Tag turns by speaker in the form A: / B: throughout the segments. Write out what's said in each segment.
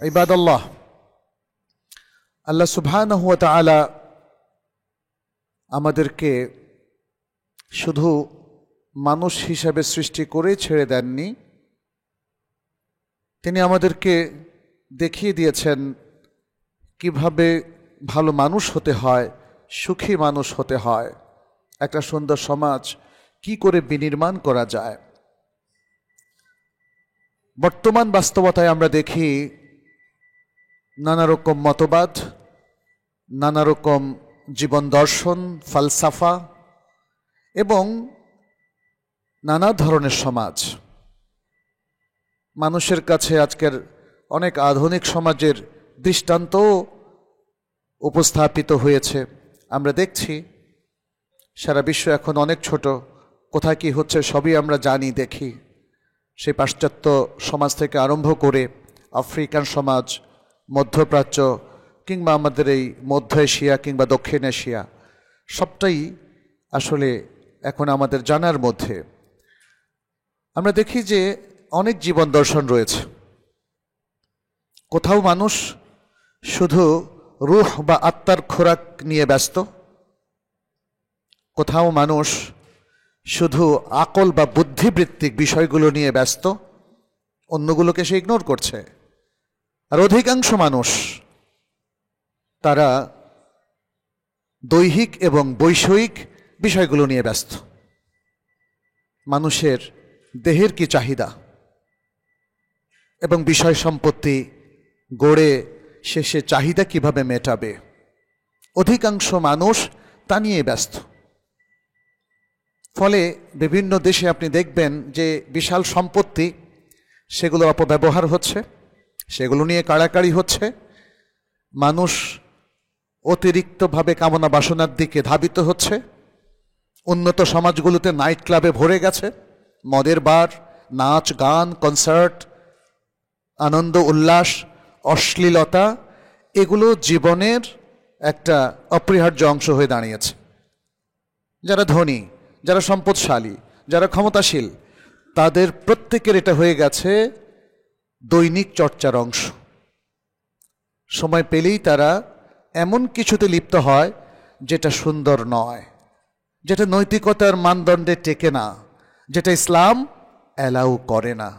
A: ইবাদাল্লাহ, আল্লাহ সুবহানাহু ওয়া তাআলা আমাদেরকে শুধু মানুষ হিসাবে সৃষ্টি করে ছেড়ে দেননি, তিনি আমাদেরকে দেখিয়ে দিয়েছেন কিভাবে ভালো মানুষ হতে হয়, সুখী মানুষ হতে হয়, একটা সুন্দর সমাজ কি করে বিনির্মাণ করা যায়। বর্তমান বাস্তবতায় আমরা দেখি নানা রকম মতবাদ, নানা রকম জীবন দর্শন, ফালসাফা এবং নানা ধরনের সমাজ মানুষের কাছে আজকের অনেক আধুনিক সমাজের দৃষ্টান্ত উপস্থাপিত হয়েছে। আমরা দেখছি সারা বিশ্ব এখন অনেক ছোট, কোথায় কি হচ্ছে সবই আমরা জানি, দেখি। সেই পাশ্চাত্য সমাজ থেকে আরম্ভ করে আফ্রিকান সমাজ, মধ্যপ্রাচ্য কিংবা আমাদের এই মধ্য এশিয়া কিংবা দক্ষিণ এশিয়া, সবটাই আসলে এখন আমাদের জানার মধ্যে। আমরা দেখি যে অনেক জীবন দর্শন রয়েছে। কোথাও মানুষ শুধু রূহ বা আত্মার খোরাক নিয়ে ব্যস্ত, কোথাও মানুষ শুধু আকল বা বুদ্ধিবৃত্তিক বিষয়গুলো নিয়ে ব্যস্ত, অন্যগুলোকে সে ইগনোর করছে। আর অধিকাংশ মানুষ তারা দৈহিক এবং বৈষয়িক বিষয়গুলো নিয়ে ব্যস্ত। মানুষের দেহের কি চাহিদা এবং বিষয় সম্পত্তি গড়ে সে চাহিদা কিভাবে মেটাবে, অধিকাংশ মানুষ তা নিয়ে ব্যস্ত। ফলে বিভিন্ন দেশে আপনি দেখবেন যে বিশাল সম্পত্তি, সেগুলো অপব্যবহার হচ্ছে, সেগুলো নিয়ে কাড়াকাড়ি হচ্ছে। মানুষ অতিরিক্তভাবে কামনা বাসনার দিকে ধাবিত হচ্ছে। উন্নত সমাজগুলোতে নাইট ক্লাবে ভরে গেছে, মদের বার, নাচ গান, কনসার্ট, আনন্দ উল্লাস, অশ্লীলতা, এগুলো জীবনের একটা অপরিহার্য অংশ হয়ে দাঁড়িয়েছে। যারা ধনী, যারা সম্পদশালী, যারা ক্ষমতাশীল, তাদের প্রত্যেকের এটা হয়ে গেছে দৈনিক চর্চার অংশ। সময় পেলেই তারা এমন কিছুতে লিপ্ত হয় যেটা সুন্দর নয়, যেটা নৈতিকতার মানদণ্ডে টেকে না, যেটা ইসলাম অ্যালাউ করে না।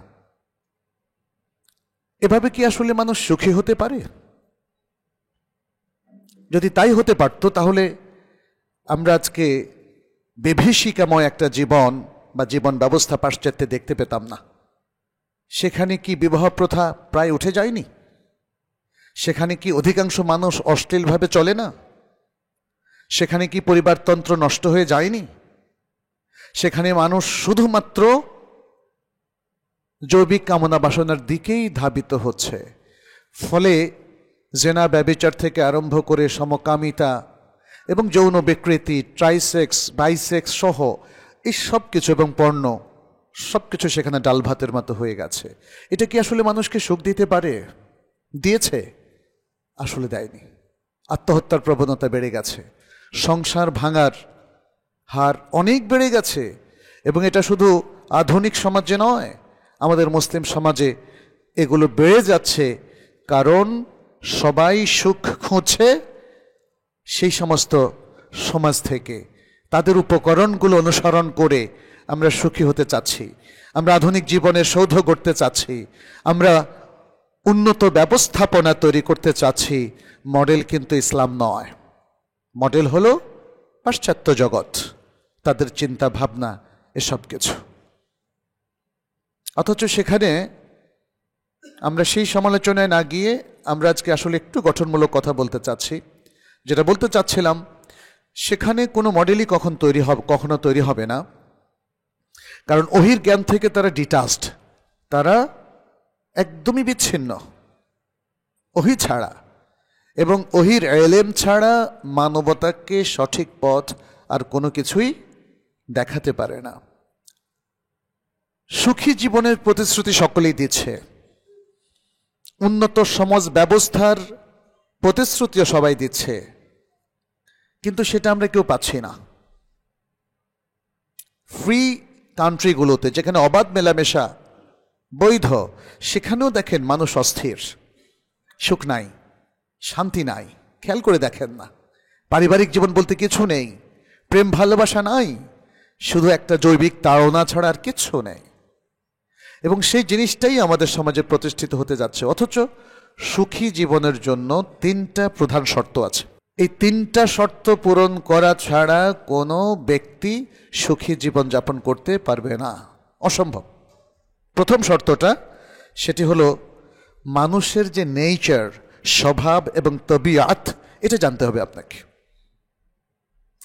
A: এভাবে কি আসলে মানুষ সুখী হতে পারে? যদি তাই হতে পারত, তাহলে আমরা আজকে বিভীষিকাময় একটা জীবন বা জীবন ব্যবস্থা পাশ্চাত্যে দেখতে পেতাম না। সেখানে কি বিবাহ প্রথা প্রায় উঠে যায়নি? সেখানে কি অধিকাংশ মানুষ অশ্লীলভাবে চলে না? সেখানে কি পরিবারতন্ত্র নষ্ট হয়ে যায়নি? সেখানে মানুষ শুধুমাত্র জৈবিক কামনা বাসনার দিকেই ধাবিত হচ্ছে। ফলে জেনা, ব্যভিচার থেকে আরম্ভ করে সমকামিতা এবং যৌন বিকৃতি, ট্রাইসেক্স, বাইসেক্স সহ এই সব কিছু এবং পর্ণ, সব কিছু সেখানে ডাল ভাতের মতো হয়ে গেছে। এটা কি আসলে মানুষকে সুখ দিতে পারে? দিয়েছে? আসলে দেয়নি। আত্মহত্যার প্রবণতা বেড়ে গেছে, সংসার ভাঙার হার অনেক বেড়ে গেছে। এবং এটা শুধু আধুনিক সমাজে নয়, আমাদের মুসলিম সমাজে এগুলো বেড়ে যাচ্ছে। কারণ সবাই সুখ খুঁজছে সেই সমস্ত সমাজ থেকে। তাদের উপকরণগুলো অনুসরণ করে আমরা সুখী হতে চাচ্ছি, আমরা আধুনিক জীবনের সৌধ গড়তে চাচ্ছি, আমরা উন্নত ব্যবস্থাপনা তৈরি করতে চাচ্ছি। মডেল কিন্তু ইসলাম নয়, মডেল হলো পাশ্চাত্য জগৎ, তাদের চিন্তা ভাবনা, এসব কিছু। অথচ সেখানে আমরা সেই সমালোচনায় না গিয়ে আমরা আজকে আসলে একটু গঠনমূলক কথা বলতে চাচ্ছি। যেটা বলতে চাচ্ছিলাম, সেখানে কোনো মডেলই কখনো তৈরি হবে না। কারণ ওহির জ্ঞান থেকে তারা ডিটাচড, তারা একদমই বিচ্ছিন্ন ওহি ছাড়া, এবং ওহির এলেম ছাড়া মানবতাকে সঠিক পথ আর কোনো কিছুই দেখাতে পারে না। সুখী জীবনের প্রতিশ্রুতি সকলেই দিচ্ছে, উন্নত সমাজ ব্যবস্থার প্রতিশ্রুতিও সবাই দিচ্ছে, কিন্তু সেটা আমরা কেউ পাচ্ছি না। ফ্রি কান্ট্রিগুলোতে যেখানে অবাধ মেলামেশা বৈধ, সেখানেও দেখেন মানুষ অস্থির, সুখ নাই, শান্তি নাই, খেয়াল করে দেখেন না। পারিবারিক জীবন বলতে কিছু নেই, প্রেম ভালোবাসা নাই, শুধু একটা জৈবিক তাড়না ছাড়া আর কিচ্ছু নেই। এবং সেই জিনিসটাই আমাদের সমাজে প্রতিষ্ঠিত হতে যাচ্ছে। অথচ সুখী জীবনের জন্য 3টা প্রধান শর্ত আছে। এই 3টা শর্ত পূরণ করা ছাড়া কোনো ব্যক্তি সুখী জীবনযাপন করতে পারবে না, অসম্ভব। প্রথম শর্তটা সেটি হলো মানুষের যে নেচার, স্বভাব এবং তবিয়াত, এটা জানতে হবে আপনাকে।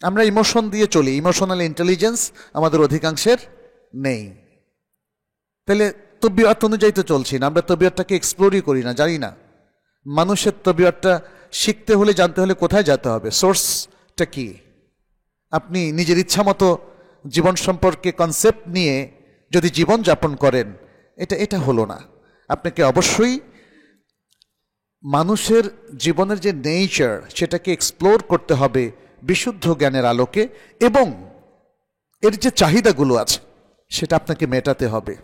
A: আমরা ইমোশন দিয়ে চলি, ইমোশনাল ইন্টেলিজেন্স আমাদের অধিকাংশের নেই। তাহলে তবিয়ত অনুযায়ী তো চলছি না, আমরা তবিয়তটাকে এক্সপ্লোরই করি না, জানি না। মানুষের তবিয়তটা শিখতে হলে, জানতে হলে কোথায় যেতে হবে, সোর্সটা কি। আপনি নিজের ইচ্ছা মতো জীবন সম্পর্কে কনসেপ্ট নিয়ে যদি জীবন যাপন করেন, এটা হলো না। আপনাকে অবশ্যই মানুষের জীবনের যে নেচার, সেটাকে এক্সপ্লোর করতে হবে বিশুদ্ধ জ্ঞানের আলোকে, এবং এর যে চাহিদাগুলো আছে সেটা আপনাকে মেটাতে হবে।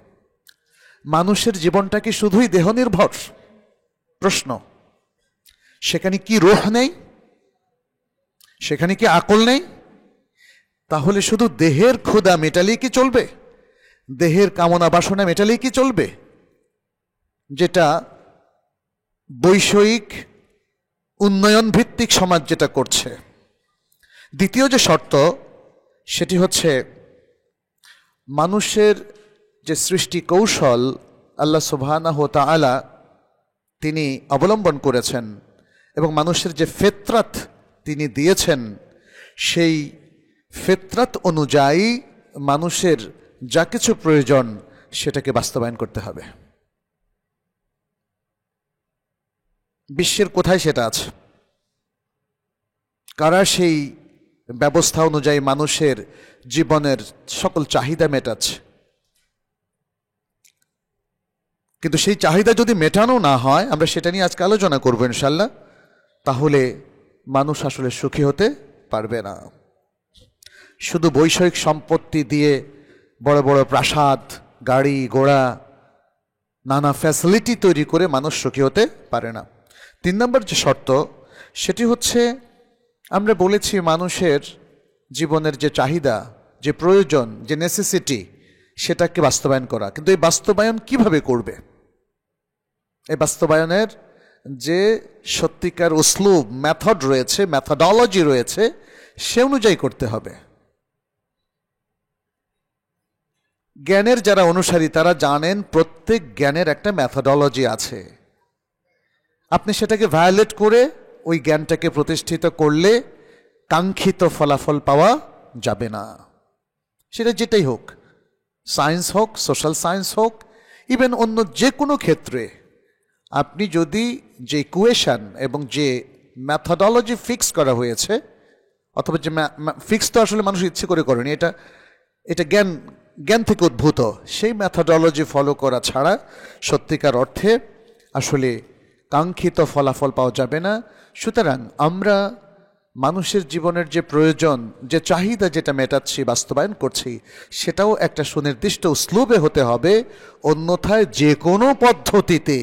A: মানুষের জীবনটা কি শুধুই দেহ নির্ভর? প্রশ্ন। সেখানে কি রূহ নেই? সেখানে কি আকল নেই? তাহলে শুধু দেহের ক্ষুধা মেটালেই কি চলবে? দেহের কামনা বাসনা মেটালেই কি চলবে? যেটা বৈষয়িক উন্নয়ন ভিত্তিক সমাজ যেটা করছে। দ্বিতীয় যে শর্ত, সেটি হচ্ছে মানুষের যে সৃষ্টি কৌশল আল্লাহ সুবহানাহু ওয়া তাআলা তিনি অবলম্বন করেছেন, এবং মানুষের যে ফিতরাত তিনি দিয়েছেন, সেই ফিতরাত অনুযায়ী মানুষের যা কিছু প্রয়োজন সেটাকে বাস্তবায়ন করতে হবে। বিশ্বের কোথায় সেটা আছে? কারা সেই ব্যবস্থা অনুযায়ী মানুষের জীবনের সকল চাহিদা মেটাচ্ছে? কিন্তু সেই চাহিদা যদি মেটানো না হয়, আমরা সেটা নিয়ে আজকে আলোচনা করবো ইনশাল্লাহ, তাহলে মানুষ আসলে সুখী হতে পারবে না। শুধু বৈষয়িক সম্পত্তি দিয়ে বড় বড় প্রাসাদ, গাড়ি ঘোড়া, নানা ফ্যাসিলিটি তৈরি করে মানুষ সুখী হতে পারে না। 3 নম্বর যে শর্ত, সেটি হচ্ছে আমরা বলেছি মানুষের জীবনের যে চাহিদা, যে প্রয়োজন, যে নেসেসিটি, সেটাকে বাস্তবায়ন করা। কিন্তু এই বাস্তবায়ন কিভাবে করবে? এই বাস্তবায়নের যে সত্যিকার উসলুব, মেথড রয়েছে, মেথডোলজি রয়েছে, সে অনুযায়ী করতে হবে। জ্ঞানের যারা অনুসারী তারা জানেন প্রত্যেক জ্ঞানের একটা মেথডোলজি আছে। আপনি সেটাকে ভায়োলেট করে ওই জ্ঞানটাকে প্রতিষ্ঠিত করলে কাঙ্ক্ষিত ফলাফল পাওয়া যাবে না। সেটা যেটাই হোক, সায়েন্স হোক, সোশ্যাল সায়েন্স হোক, ইভেন অন্য যে কোনো ক্ষেত্রে আপনি যদি যে ইকুয়েশন এবং যে মেথডোলজি ফিক্স করা হয়েছে, অথবা যে ফিক্স তো আসলে মানুষ ইচ্ছে করে করেনি, এটা জ্ঞান থেকে উদ্ভূত, সেই মেথডোলজি ফলো করা ছাড়া সত্যিকার অর্থে আসলে কাঙ্ক্ষিত ফলাফল পাওয়া যাবে না। সুতরাং আমরা মানুষের জীবনের যে প্রয়োজন, যে চাহিদা যেটা মেটাচ্ছি, বাস্তবায়ন করছি, সেটাও একটা সুনির্দিষ্ট উসলুবে হতে হবে। অন্যথায় যে কোনো পদ্ধতিতে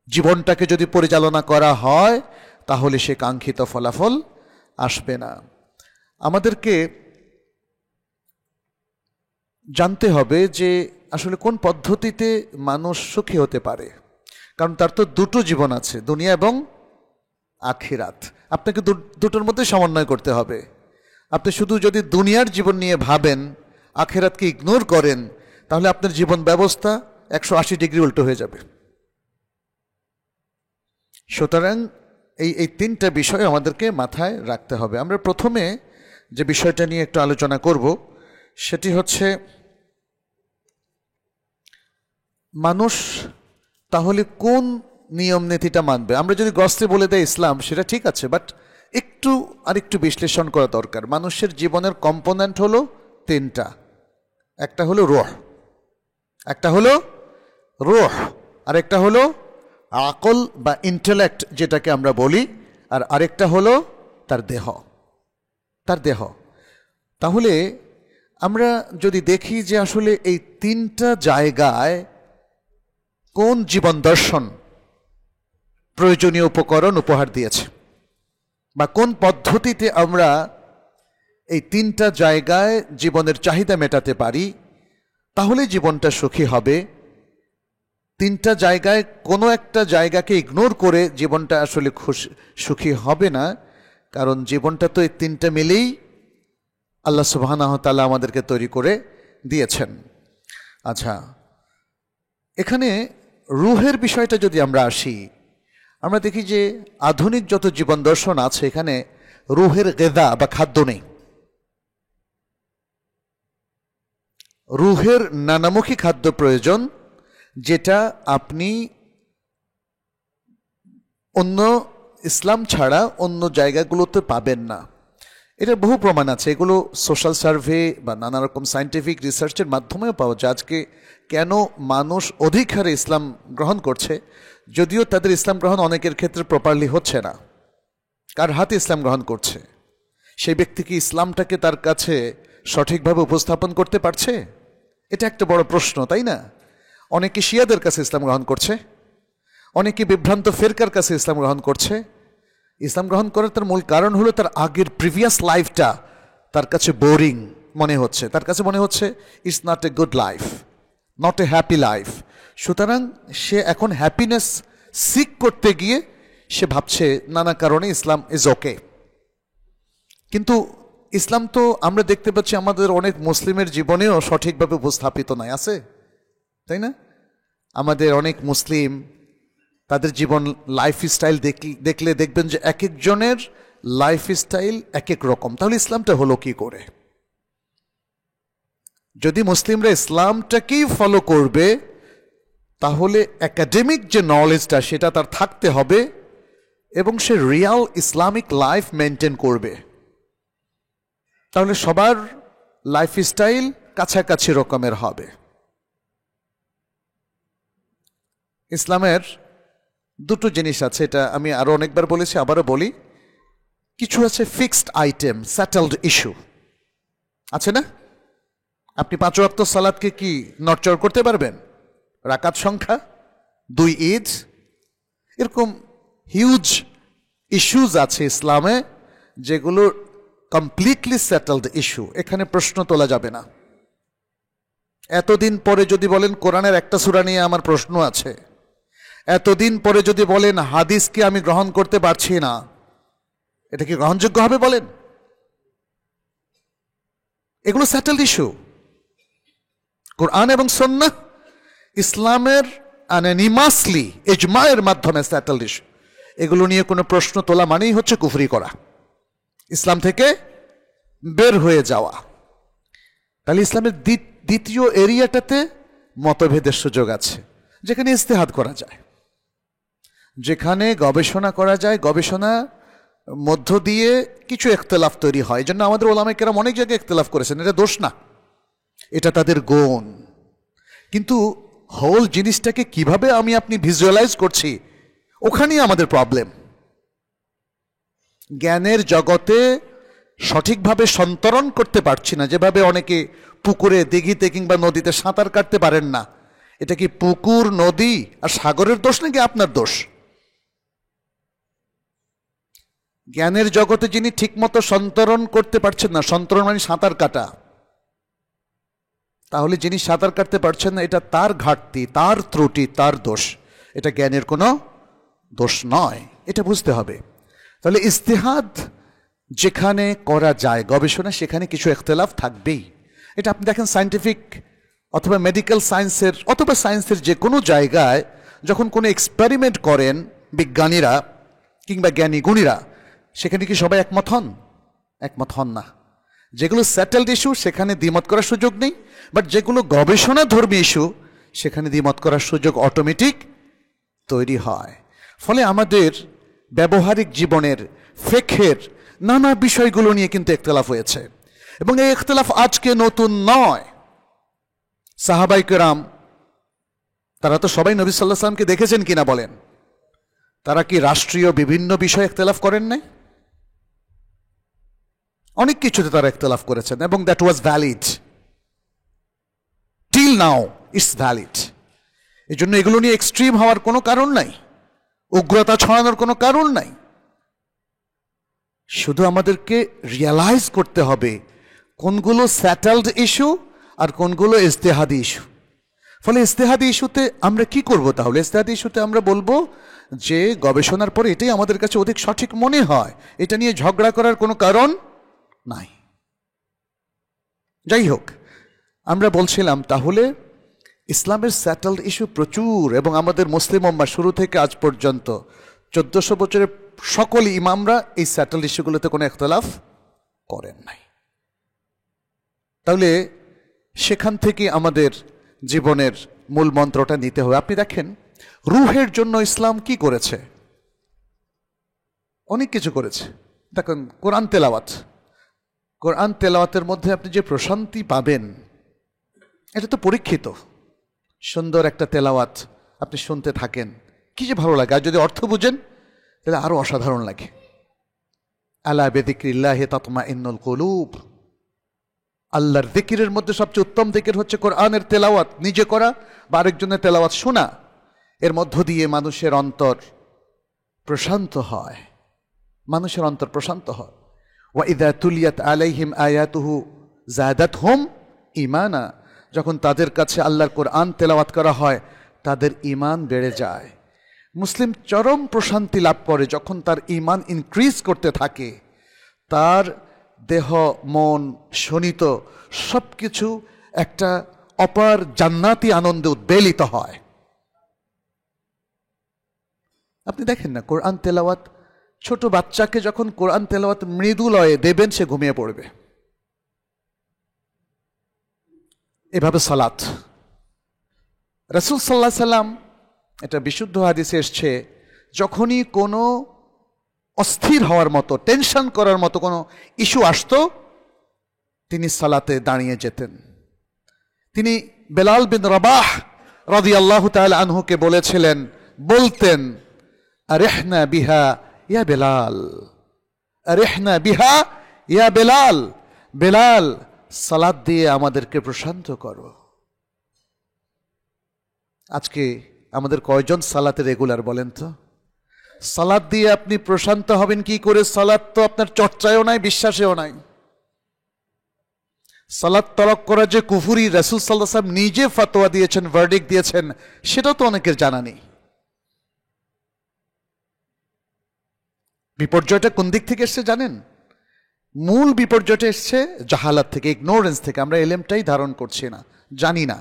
A: জীবনটাকে যদি পরিচালনা করা হয়, তাহলে সে কাঙ্ক্ষিত ফলাফল আসবে না। আমাদেরকে জানতে হবে যে আসলে কোন পদ্ধতিতে মানুষ সুখী হতে পারে, কারণ তার তো দুটো জীবন আছে, দুনিয়া এবং আখিরাত। আপনাকে দুটোর মধ্যে সমন্বয় করতে হবে। আপনি শুধু যদি দুনিয়ার জীবন নিয়ে ভাবেন, আখিরাতকে ইগনোর করেন, তাহলে আপনার জীবন ব্যবস্থা 180 ডিগ্রি উল্টো হয়ে যাবে। সুতরাং এই 3টা বিষয় আমাদেরকে মাথায় রাখতে হবে। আমরা প্রথমে যে বিষয়টা নিয়ে একটু আলোচনা করব, সেটি হচ্ছে মানুষ তাহলে কোন নিয়ম নীতিটা মানবে। আমরা যদি গস্তে বলে দেয় ইসলাম, সেটা ঠিক আছে, বাট আরেকটু বিশ্লেষণ করা দরকার। মানুষের জীবনের কম্পোনেন্ট হলো 3টা। একটা হলো রূহ, আর একটা হলো আকল বা ইন্টেলেক্ট যেটাকে আমরা বলি, আর আরেকটা হলো তার দেহ। তাহলে আমরা যদি দেখি যে আসলে এই 3টা জায়গায় কোন জীবন দর্শন প্রয়োজনীয় উপকরণ উপহার দিয়েছে, বা কোন পদ্ধতিতে আমরা এই তিনটা জায়গায় জীবনের চাহিদা মেটাতে পারি, তাহলে জীবনটা সুখী হবে। তিনটা জায়গায় কোনো একটা জায়গাকে ইগনোর করে জীবনটা আসলে সুখী হবে না, কারণ জীবনটা তো এই তিনটা মিলেই আল্লাহ সুবহানাহু ওয়া তাআলা আমাদেরকে তৈরি করে দিয়েছেন। আচ্ছা, এখানে রুহের বিষয়টা যদি আমরা আসি, আমরা দেখি যে আধুনিক যত জীবন দর্শন আছে এখানে রুহের গেদা বা খাদ্য নেই। রুহের নানামুখী খাদ্য প্রয়োজন, যেটা আপনি অন্য ইসলাম ছাড়া অন্য জায়গাগুলোতে পাবেন না। এটা বহু প্রমাণ আছে, এগুলো সোশ্যাল সার্ভে বা নানা রকম সায়েন্টিফিক রিসার্চের মাধ্যমেও পাওয়া যায়। আজকে কেন মানুষ অধিক হারে ইসলাম গ্রহণ করছে, যদিও তাদের ইসলাম গ্রহণ অনেকের ক্ষেত্রে প্রপারলি হচ্ছে না। কার হাতে ইসলাম গ্রহণ করছে, সেই ব্যক্তি কি ইসলামটাকে তার কাছে সঠিকভাবে উপস্থাপন করতে পারছে? এটা একটা বড় প্রশ্ন, তাই না? অনেকে শিয়াদের কাছে ইসলাম গ্রহণ করছে, অনেকে বিভ্রান্ত ফেরকার কাছে ইসলাম গ্রহণ করছে। ইসলাম গ্রহণ করার তার মূল কারণ হলো তার আগের প্রিভিয়াস লাইফটা তার কাছে বোরিং মনে হচ্ছে, তার কাছে মনে হচ্ছে it's not a good life, not a happy life. সুতরাং সে এখন হ্যাপিনেস সিক করতে গিয়ে সে ভাবছে নানা কারণে ইসলাম ইজ ওকে। কিন্তু ইসলাম তো আমরা দেখতে পাচ্ছি আমাদের অনেক মুসলিমের জীবনেও সঠিকভাবে উপস্থাপিত নয়, আছে তাই না? আমাদের অনেক মুসলিম তাদের জীবন লাইফস্টাইল দেখলে দেখবেন যে এক একজনের লাইফস্টাইল এক এক রকম। তাহলে ইসলামটা হলো কি করে? যদি মুসলিমরা ইসলামটাকেই ফলো করবে, তাহলে একাডেমিক যে নলেজটা সেটা তার থাকতে হবে এবং সে রিয়াল ইসলামিক লাইফ মেনটেন করবে। তাহলে সবার লাইফস্টাইল কাছাকাছি রকমের হবে। ইসলামের দুটো জিনিস আছে, এটা আমি আরো অনেকবার বলেছি, আবারও বলি। কিছু আছে ফিক্সড আইটেম, সেটেলড ইস্যু আছে না? আপনি 5 ওয়াক্ত সালাতকে কি নড়চড় করতে পারবেন? রাকাত সংখ্যা, 2 ঈদ, এরকম হিউজ ইস্যুজ আছে ইসলামে যেগুলো কমপ্লিটলি সেটেলড ইস্যু, এখানে প্রশ্ন তোলা যাবে না। এতদিন পরে যদি বলেন কোরআনের একটা সূরা নিয়ে আমার প্রশ্ন আছে, এতদিন পরে যদি বলেন হাদিসকে আমি গ্রহণ করতে পারছি না, এটা কি গ্রহণযোগ্য হবে বলেন? এগুলো সেটেলড ইস্যু। কোরআন এবং সুন্নাহ ইসলামের আননিমাসলি ইজমায়ের মাধ্যমে সেটেলড ইস্যু। এগুলো নিয়ে কোনো প্রশ্ন তোলা মানেই হচ্ছে কুফরি করা, ইসলাম থেকে বের হয়ে যাওয়া। তাহলে ইসলামের দ্বিতীয় এরিয়াটাতে মতভেদের সুযোগ আছে, যেখানে ইজতিহাদ করা যায়, যেখানে গবেষণা করা যায়, গবেষণা মধ্য দিয়ে কিছু ইখতিলাফ তৈরি হয়। এই জন্য আমাদের ওলামায়ে কেরাম অনেক জায়গায় ইখতিলাফ করেছেন, এটা দোষ না, এটা তাদের গুণ। কিন্তু হোল জিনিসটাকে কিভাবে আমি আপনি ভিজুয়ালাইজ করছি, ওখানেই আমাদের প্রবলেম। জ্ঞানের জগতে সঠিকভাবে সন্তরণ করতে পারছি না, যেভাবে অনেকে পুকুরে, দিঘিতে কিংবা নদীতে সাঁতার কাটতে পারেন না। এটা কি পুকুর, নদী আর সাগরের দোষ নাকি আপনার দোষ? জ্ঞানের জগতে যিনি ঠিকমতো সন্তরণ করতে পারছেন না, সন্তরণ মানে সাঁতার কাটা, তাহলে যিনি সাঁতার কাটতে পারছেন না এটা তার ঘাটতি, তার ত্রুটি, তার দোষ, এটা জ্ঞানের কোনো দোষ নয়, এটা বুঝতে হবে। তাহলে ইজতিহাদ যেখানে করা যায়, গবেষণা, সেখানে কিছু ইখতিলাফ থাকবেই। এটা আপনি দেখেন সায়েন্টিফিক অথবা মেডিকেল সায়েন্সের অথবা সায়েন্সের যে কোনো জায়গায় যখন কোনো এক্সপেরিমেন্ট করেন বিজ্ঞানীরা কিংবা জ্ঞানী গুণীরা, সেখানে কি সবাই একমত হন? একমত হন না। যেগুলো সেটেলড ইস্যু সেখানে দ্বিমত করার সুযোগ নেই, বাট যেগুলো গবেষণা ধর্মী ইস্যু সেখানে দ্বিমত করার সুযোগ অটোমেটিক তৈরি হয়। ফলে আমাদের ব্যবহারিক জীবনের ফিকহের নানা বিষয়গুলো নিয়ে কিন্তু ইখতিলাফ হয়েছে, এবং এই ইখতিলাফ আজকে নতুন নয়। সাহাবায়ে কেরাম তারা তো সবাই নবী সাল্লাল্লাহু আলাইহি ওয়াসাল্লামকে দেখেছেন কিনা বলেন? তারা কি রাষ্ট্রীয় বিভিন্ন বিষয়ে ইখতিলাফ করেন নাই? অনেক কিছুতে তারা ইখতিলাফ করেছেন, এবং that was valid, till now it's valid. এই জন্য এগুলো নিয়ে এক্সট্রিম হওয়ার কোনো কারণ নাই। উগ্রতা ছড়ানোর কোনো কারণ নাই। শুধু আমাদেরকে রিয়ালাইজ করতে হবে কোনগুলো স্যাটেলড ইস্যু আর কোনগুলো ইজতেহাদি ইস্যু। ফলে ইজতেহাদি ইস্যুতে আমরা কি করব? তাহলে ইজতেহাদি ইস্যুতে আমরা বলবো যে গবেষণার পরে এটাই আমাদের কাছে অধিক সঠিক মনে হয়, এটা নিয়ে ঝগড়া করার কোনো কারণ নাই। যাই হোক, আমরা বলছিলাম তাহলে ইসলামের স্যাটেলড ইস্যু প্রচুর, এবং আমাদের মুসলিম উম্মাহ শুরু থেকে আজ পর্যন্ত 1400 বছরের সকল ইমামরা এই স্যাটেলড ইস্যুগুলোতে কোনো ইখতিলাফ করেন নাই। তাহলে সেখান থেকে আমাদের জীবনের মূল মন্ত্রটা নিতে হবে। আপনি দেখেন রুহের জন্য ইসলাম কি করেছে, অনেক কিছু করেছে। দেখেন কোরআন তেলাওয়াত, কোরআন তেলাওয়াতের মধ্যে আপনি যে প্রশান্তি পাবেন এটা তো পরীক্ষিত। সুন্দর একটা তেলাওয়াত আপনি শুনতে থাকেন, কি যে ভালো লাগে, আর যদি অর্থ বুঝেন তাহলে আরো অসাধারণ লাগে। আলা বিযিকরিল্লাহি তাতমাইন্নুল কুলুব, আল্লাহর যিকিরের মধ্যে সবচেয়ে উত্তম যিকির হচ্ছে কোরআনের তেলাওয়াত, নিজে করা বা আরেকজনের তেলাওয়াত শোনা। এর মধ্য দিয়ে মানুষের অন্তর প্রশান্ত হয়, মানুষের অন্তর প্রশান্ত হয়। ওয়া ইযা তুলিয়াত আলাইহিম আয়াতুহু যাদাতহুম ঈমানা, যখন তাদের কাছে আল্লাহর কোরআন তেলাওয়াত করা হয় তাদের ঈমান বেড়ে যায়। মুসলিম চরম প্রশান্তি লাভ করে যখন তার ঈমান ইনক্রিজ করতে থাকে, তার দেহ মন শোণিত সব কিছু একটা অপার জান্নাতি আনন্দে উদ্বেলিত হয়। আপনি দেখেন না কোরআন তেলাওয়াত, ছোট বাচ্চাকে যখন কোরআন তেলাওয়াত মৃদু লয়ে দেবেন সে ঘুমিয়ে পড়বে। এভাবে সালাত, রাসূল সাল্লাল্লাহু আলাইহি সাল্লাম, এটা বিশুদ্ধ হাদিসে এসছে, যখনই কোনো অস্থির হওয়ার মতো টেনশন করার মতো কোনো ইস্যু আসতো তিনি সালাতে দাঁড়িয়ে যেতেন। তিনি বেলাল বিন রাবাহ রাদিয়াল্লাহু তাআলা আনহুকে বলেছিলেন, বলতেন আরিহনা বিহা ইয়া বেলাল, আরিহনা বিহা ইয়া বেলাল, বেলাল সালাত দিয়ে আমাদেরকে প্রশান্ত করো। আজকে আমাদের কয়জন সালাতে রেগুলার বলেন তো? সালাত দিয়ে আপনি প্রশান্ত হবেন কি করে? সালাত তো আপনার চর্চায়ও নাই, বিশ্বাসেও নাই। সালাত তরক করা যে কুফরি, রাসূল সাল্লাল্লাহু আলাইহি ওয়াসাল্লাম নিজে ফতোয়া দিয়েছেন, ভার্ডিক্ট দিয়েছেন, সেটাও তো অনেকের জানা নেই। বিপর্যয়টা কোন দিক থেকে এসছে জানেন? মূল বিপর্যয়টা এসছে জাহালাত থেকে, ইগনোরেন্স থেকে। আমরা এলেমটাই ধারণ করছি না, জানি না।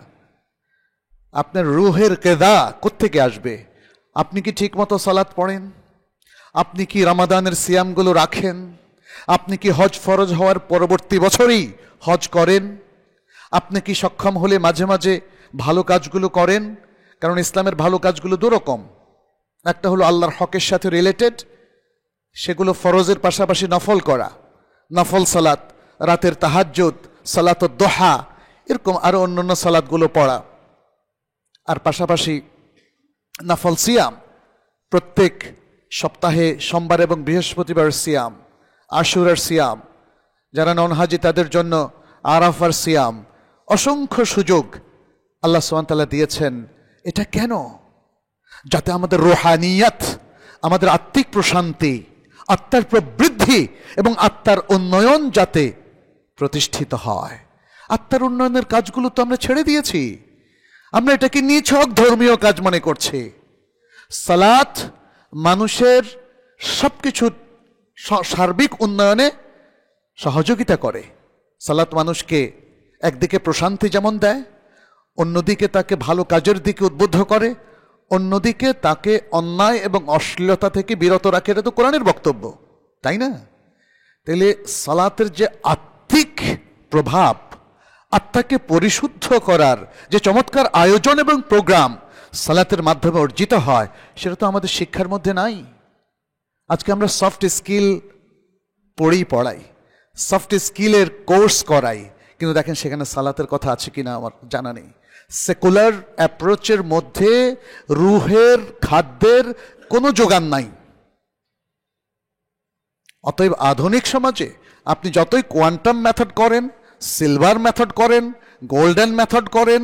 A: আপনার রুহের কেদা কোত্থেকে আসবে? আপনি কি ঠিক মতো সালাত পড়েন? আপনি কি রমাদানের সিয়ামগুলো রাখেন? আপনি কি হজ ফরজ হওয়ার পরবর্তী বছরই হজ করেন? আপনি কি সক্ষম হলে মাঝে মাঝে ভালো কাজগুলো করেন? কারণ ইসলামের ভালো কাজগুলো দুরকম, একটা হলো আল্লাহর হকের সাথে রিলেটেড, সেগুলো ফরজের পাশাপাশি নফল করা, নফল সালাত, রাতের তাহাজ্জুদ, সালাতুদ দুহা, এরকম আরো অন্যান্য সালাতগুলো পড়া। আর পাশাপাশি নফল সিয়াম, প্রত্যেক সপ্তাহে সোমবার এবং বৃহস্পতিবার সিয়াম, আশুরার সিয়াম, যারা নন হাজি তাদের জন্য আরাফার সিয়াম। অসংখ্য সুযোগ আল্লাহ সুবহানাহু ওয়া তাআলা দিয়েছেন। এটা কেন? যাতে আমাদের রুহানিয়াত, আমাদের আত্মিক প্রশান্তি, আত্মার প্রবৃদ্ধি এবং আত্মার উন্নয়ন যাতে প্রতিষ্ঠিত হয়। আত্মার উন্নয়নের কাজগুলো তো আমরা ছেড়ে দিয়েছি, আমরা এটাকে নিছক ধর্মীয় কাজ মনে করছি। সালাত মানুষের সবকিছু সার্বিক উন্নয়নে সহযোগিতা করে। সালাত মানুষকে একদিকে প্রশান্তি যেমন দেয়, অন্যদিকে তাকে ভালো কাজের দিকে উদ্বুদ্ধ করে, অন্যদিকে তাকে অন্যায় এবং অশ্লীলতা থেকে বিরত রাখে। এটা তো কোরআনের বক্তব্য, তাই না? তাহলে সালাতের যে আত্মিক প্রভাব, আত্মাকে পরিশুদ্ধ করার যে চমৎকার আয়োজন এবং প্রোগ্রাম সালাতের মাধ্যমে অর্জিত হয়, সেটা তো আমাদের শিক্ষার মধ্যে নাই। আজকে আমরা সফট স্কিল পড়াই, সফট স্কিলের কোর্স করাই, কিন্তু দেখেন সেখানে সালাতের কথা আছে কিনা আমার জানা নেই। সেকুলার অ্যাপ্রোচের মধ্যে রুহের খাদ্যের কোনো যোগান নাই। অতএব আধুনিক সমাজে আপনি যতই কোয়ান্টাম মেথড করেন, সিলভার মেথড করেন, গোল্ডেন মেথড করেন,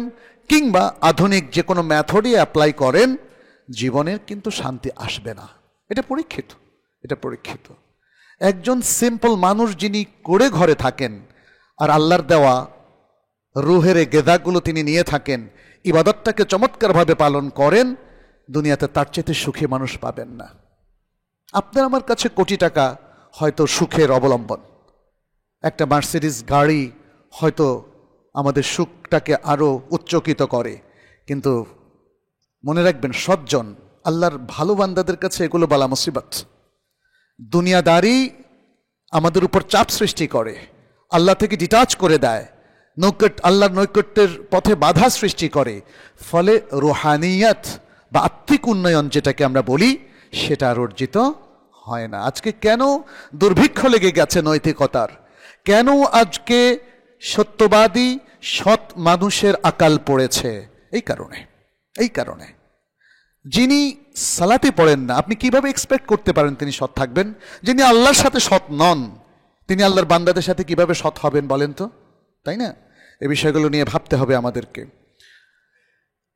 A: কিংবা আধুনিক যে কোনো মেথডই অ্যাপ্লাই করেন, জীবনের কিন্তু শান্তি আসবে না। এটা পরীক্ষিত, এটা পরীক্ষিত। একজন সিম্পল মানুষ যিনি করে ঘরে থাকেন আর আল্লাহর দেওয়া রুহের গেদাগুলো তিনি নিয়ে থাকেন, ইবাদতটাকে চমৎকারভাবে পালন করেন, দুনিয়াতে তার চেয়ে সুখী মানুষ পাবেন না। আপনার আমার কাছে কোটি টাকা হয়তো সুখের অবলম্বন, একটা মার্সিডিজ গাড়ি হয়তো আমাদের সুখটাকে আরো উচ্চকিত করে, কিন্তু মনে রাখবেন সজ্জন আল্লাহর ভালো বান্দাদের কাছে এগুলো বালা মুসিবত। দুনিয়াদারি আমাদের উপর চাপ সৃষ্টি করে, আল্লাহ থেকে ডিটাচ করে দেয়, আল্লাহর নৈকট্যের পথে বাধা সৃষ্টি করে, ফলে রুহানিয়াত বা আত্মিক উন্নয়ন যেটাকে আমরা বলি সেটা আর অর্জিত হয় না। আজকে কেন দুর্ভিক্ষ লেগে গেছে নৈতিকতার? কেন আজকে সত্যবাদী সৎ মানুষের আকাল পড়েছে? এই কারণে যিনি সালাতে পড়েন না, আপনি কিভাবে এক্সপেক্ট করতে পারেন তিনি সৎ থাকবেন? যিনি আল্লাহর সাথে সৎ নন, তিনি আল্লাহর বান্দাদের সাথে কিভাবে সৎ হবেন বলেন তো? তাই না? এই বিষয়গুলো নিয়ে ভাবতে হবে আমাদেরকে।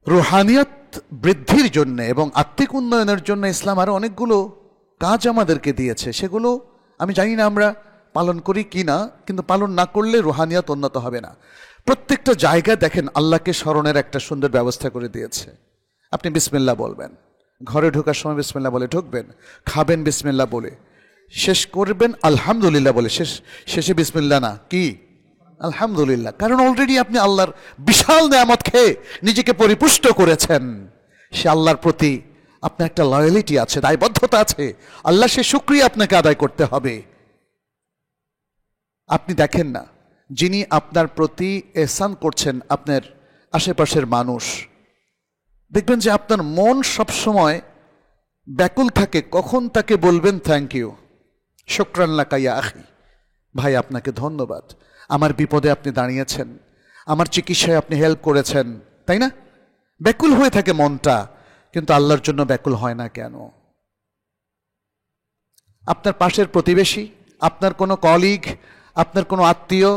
A: রুহানিয়ত বৃদ্ধির জন্য এবং আত্মিক উন্নয়নের জন্য ইসলাম আরো অনেকগুলো কাজ আমাদেরকে দিয়েছে। সেগুলো আমি জানি না আমরা পালন করি কি না, কিন্তু পালন না করলে রুহানিয়ত উন্নত হবে না। প্রত্যেকটা জায়গায় দেখেন আল্লাহকে স্মরণের একটা সুন্দর ব্যবস্থা করে দিয়েছে। আপনি বিসমিল্লাহ বলবেন, ঘরে ঢোকার সময় বিসমিল্লাহ বলে ঢুকবেন, খাবেন বিসমিল্লাহ বলে, শেষ করবেন আলহামদুলিল্লাহ বলে। শেষে বিসমিল্লাহ না, কি আলহামদুলিল্লাহ, কারণ অলরেডি আপনি আল্লাহর বিশাল নেয়ামত খেয়ে নিজেকে পরিপুষ্ট করেছেন। সে আল্লাহর প্রতি আপনার একটা লয়ালিটি আছে, দায়বদ্ধতা আছে, আল্লাহ সে শুকরিয়া আপনাকে আদায় করতে হবে। আপনি দেখেন না, যিনি আপনার প্রতি এহসান করছেন আপনার আশেপাশের মানুষ, দেখবেন যে আপনার মন সবসময় ব্যাকুল থাকে কখন তাকে বলবেন থ্যাংক ইউ, শুকরান লাকা ইয়া আখি, ভাই আপনাকে ধন্যবাদ, আমার বিপদে আপনি দাঁড়িয়েছেন, আমার চিকিৎসায় আপনি হেল্প করেছেন, তাই না? ব্যাকুল হয়ে থাকে মনটা, কিন্তু আল্লাহর জন্য ব্যাকুল হয় না কেন? আপনার পাশের প্রতিবেশী, আপনার কোনো কলিগ, আপনার কোনো আত্মীয়,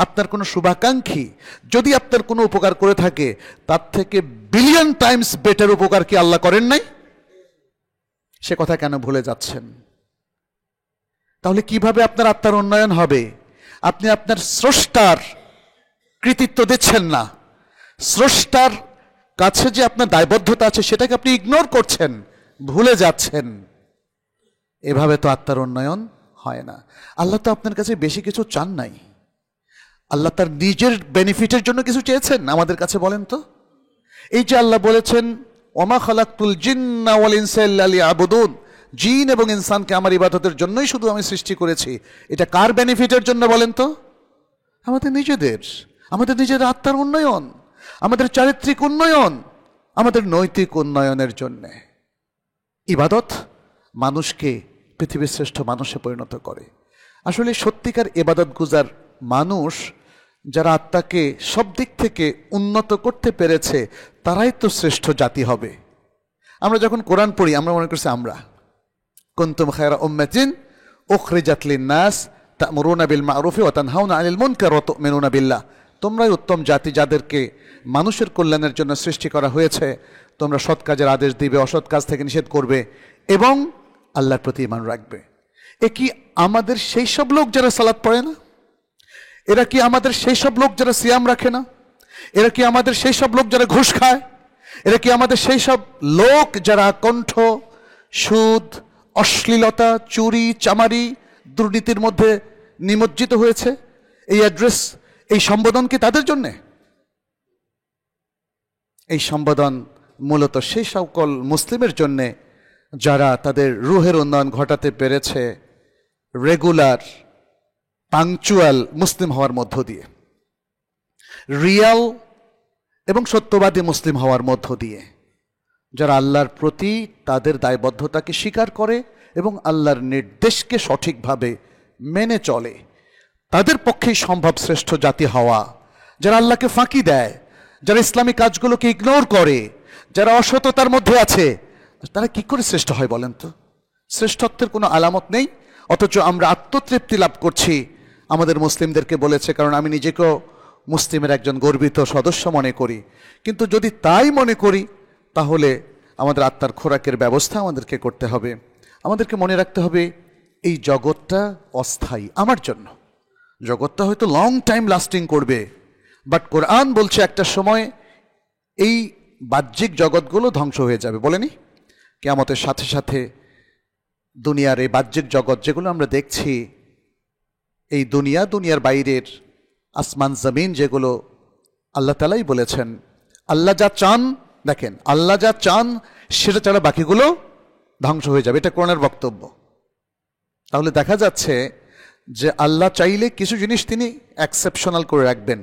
A: আপনার কোনো শুভাকাঙ্ক্ষী যদি আপনার কোনো উপকার করে থাকে, তার থেকে বিলিয়ন টাইমস বেটার উপকার কি আল্লাহ করেন নাই? সে কথা কেন ভুলে যাচ্ছেন? তাহলে কিভাবে আপনার আত্মার উন্নয়ন হবে? আপনি আপনার স্রষ্টার কৃতিত্ব দিচ্ছেন না, স্রষ্টার কাছে যে আপনার দায়বদ্ধতা আছে সেটাকে আপনি ইগনোর করছেন, ভুলে যাচ্ছেন। এভাবে তো আত্মার উন্নয়ন হয় না। আল্লাহ তো আপনার কাছে বেশি কিছু চান নাই, আল্লাহ তার নিজের বেনিফিটের জন্য কিছু চেয়েছেন আমাদের কাছে, বলেন তো? এই যে আল্লাহ বলেছেন ওমা খালাকতুল জিন্না ওয়াল ইনসা ইল্লা লিয়াবুদুন, জিন এবং ইনসানকে আমার ইবাদতের জন্যই শুধু আমি সৃষ্টি করেছি, এটা কার বেনিফিটের জন্য বলেন তো? আমাদের নিজেদের আত্মার উন্নয়ন, আমাদের চারিত্রিক উন্নয়ন, আমাদের নৈতিক উন্নয়নের জন্য। ইবাদত মানুষকে পৃথিবীর শ্রেষ্ঠ মানুষে পরিণত করে। আসলে সত্যিকার ইবাদত গুজার মানুষ, যারা আত্মাকে সব দিক থেকে উন্নত করতে পেরেছে, তারাই তো শ্রেষ্ঠ জাতি হবে। আমরা যখন কোরআন পড়ি আমরা মনে করছি আমরা কুনতুম খায়রা উম্মাতিন উখরিজাত লিন-নাস তা'মুরুনা বিল মা'রুফি ওয়া তানহাউনা আনিল মুনকার ওয়া তু'মিনুনা বিল্লাহ, তোমরাই উত্তম জাতি যাদেরকে মানুষের কল্যাণের জন্য সৃষ্টি করা হয়েছে, তোমরা সৎ কাজের আদেশ দিবে, অসৎ কাজ থেকে নিষেধ করবে এবং আল্লাহর প্রতি ঈমান রাখবে। এ কি আমাদের সেই সব লোক যারা সালাত পড়ে না? এরা কি আমাদের সেই সব লোক যারা সিয়াম রাখে না? এরা কি আমাদের সেই সব লোক যারা ঘুষ খায়? এরা কি আমাদের সেই সব লোক যারা কণ্ঠ, সুদ, অশ্লীলতা, চুরি, চামারি, দুর্নীতির মধ্যে নিমজ্জিত হয়েছে? এই অ্যাড্রেস, এই সম্বোধন কি তাদের জন্যে? এই সম্বোধন মূলত সেই সকল মুসলিমের জন্যে যারা তাদের রুহের উন্নয়ন ঘটাতে পেরেছে রেগুলার পাংচুয়াল মুসলিম হওয়ার মধ্য দিয়ে, রিয়াল এবং সত্যবাদী মুসলিম হওয়ার মধ্য দিয়ে, যারা আল্লাহর প্রতি তাদের দায়বদ্ধতাকে স্বীকার করে এবং আল্লাহর নির্দেশকে সঠিকভাবে মেনে চলে, তাদের পক্ষেই সম্ভব শ্রেষ্ঠ জাতি হওয়া। যারা আল্লাহকে ফাঁকি দেয়, যারা ইসলামী কাজগুলোকে ইগনোর করে, যারা অসততার মধ্যে আছে, তারা কি করে শ্রেষ্ঠ হয় বলেন তো? শ্রেষ্ঠত্বের কোনো আলামত নেই, অথচ আমরা আত্মতৃপ্তি লাভ করছি। আমাদের মুসলিমদেরকে বলেছে, কারণ আমি নিজেকেও মুসলিমের একজন গর্বিত সদস্য মনে করি, কিন্তু যদি তাই মনে করি তাহলে আমাদের আত্মার খোরাকের ব্যবস্থা আমাদেরকে করতে হবে। আমাদেরকে মনে রাখতে হবে এই জগৎটা অস্থায়ী আমার জন্য। জগৎটা হয়তো লং টাইম লাস্টিং করবে, বাট কোরআন বলছে একটা সময় এই বাহ্যিক জগৎগুলো ধ্বংস হয়ে যাবে। বলেনি কিয়ামতের সাথে সাথে দুনিয়ার এই বাহ্যিক জগৎ যেগুলো আমরা দেখছি, এই দুনিয়ার বাইরের আসমান জমিন যেগুলো আল্লাহ তাআলাই বলেছেন, আল্লাহ যা চান, দেখেন আল্লাহ যা চান সেটা ছাড়া বাকিগুলো ধ্বংস হয়ে যাবে, এটা কোরআনের বক্তব্য। তাহলে দেখা যাচ্ছে যে আল্লাহ চাইলে কিছু জিনিস তিনি এক্সেপশনাল করে রাখবেন,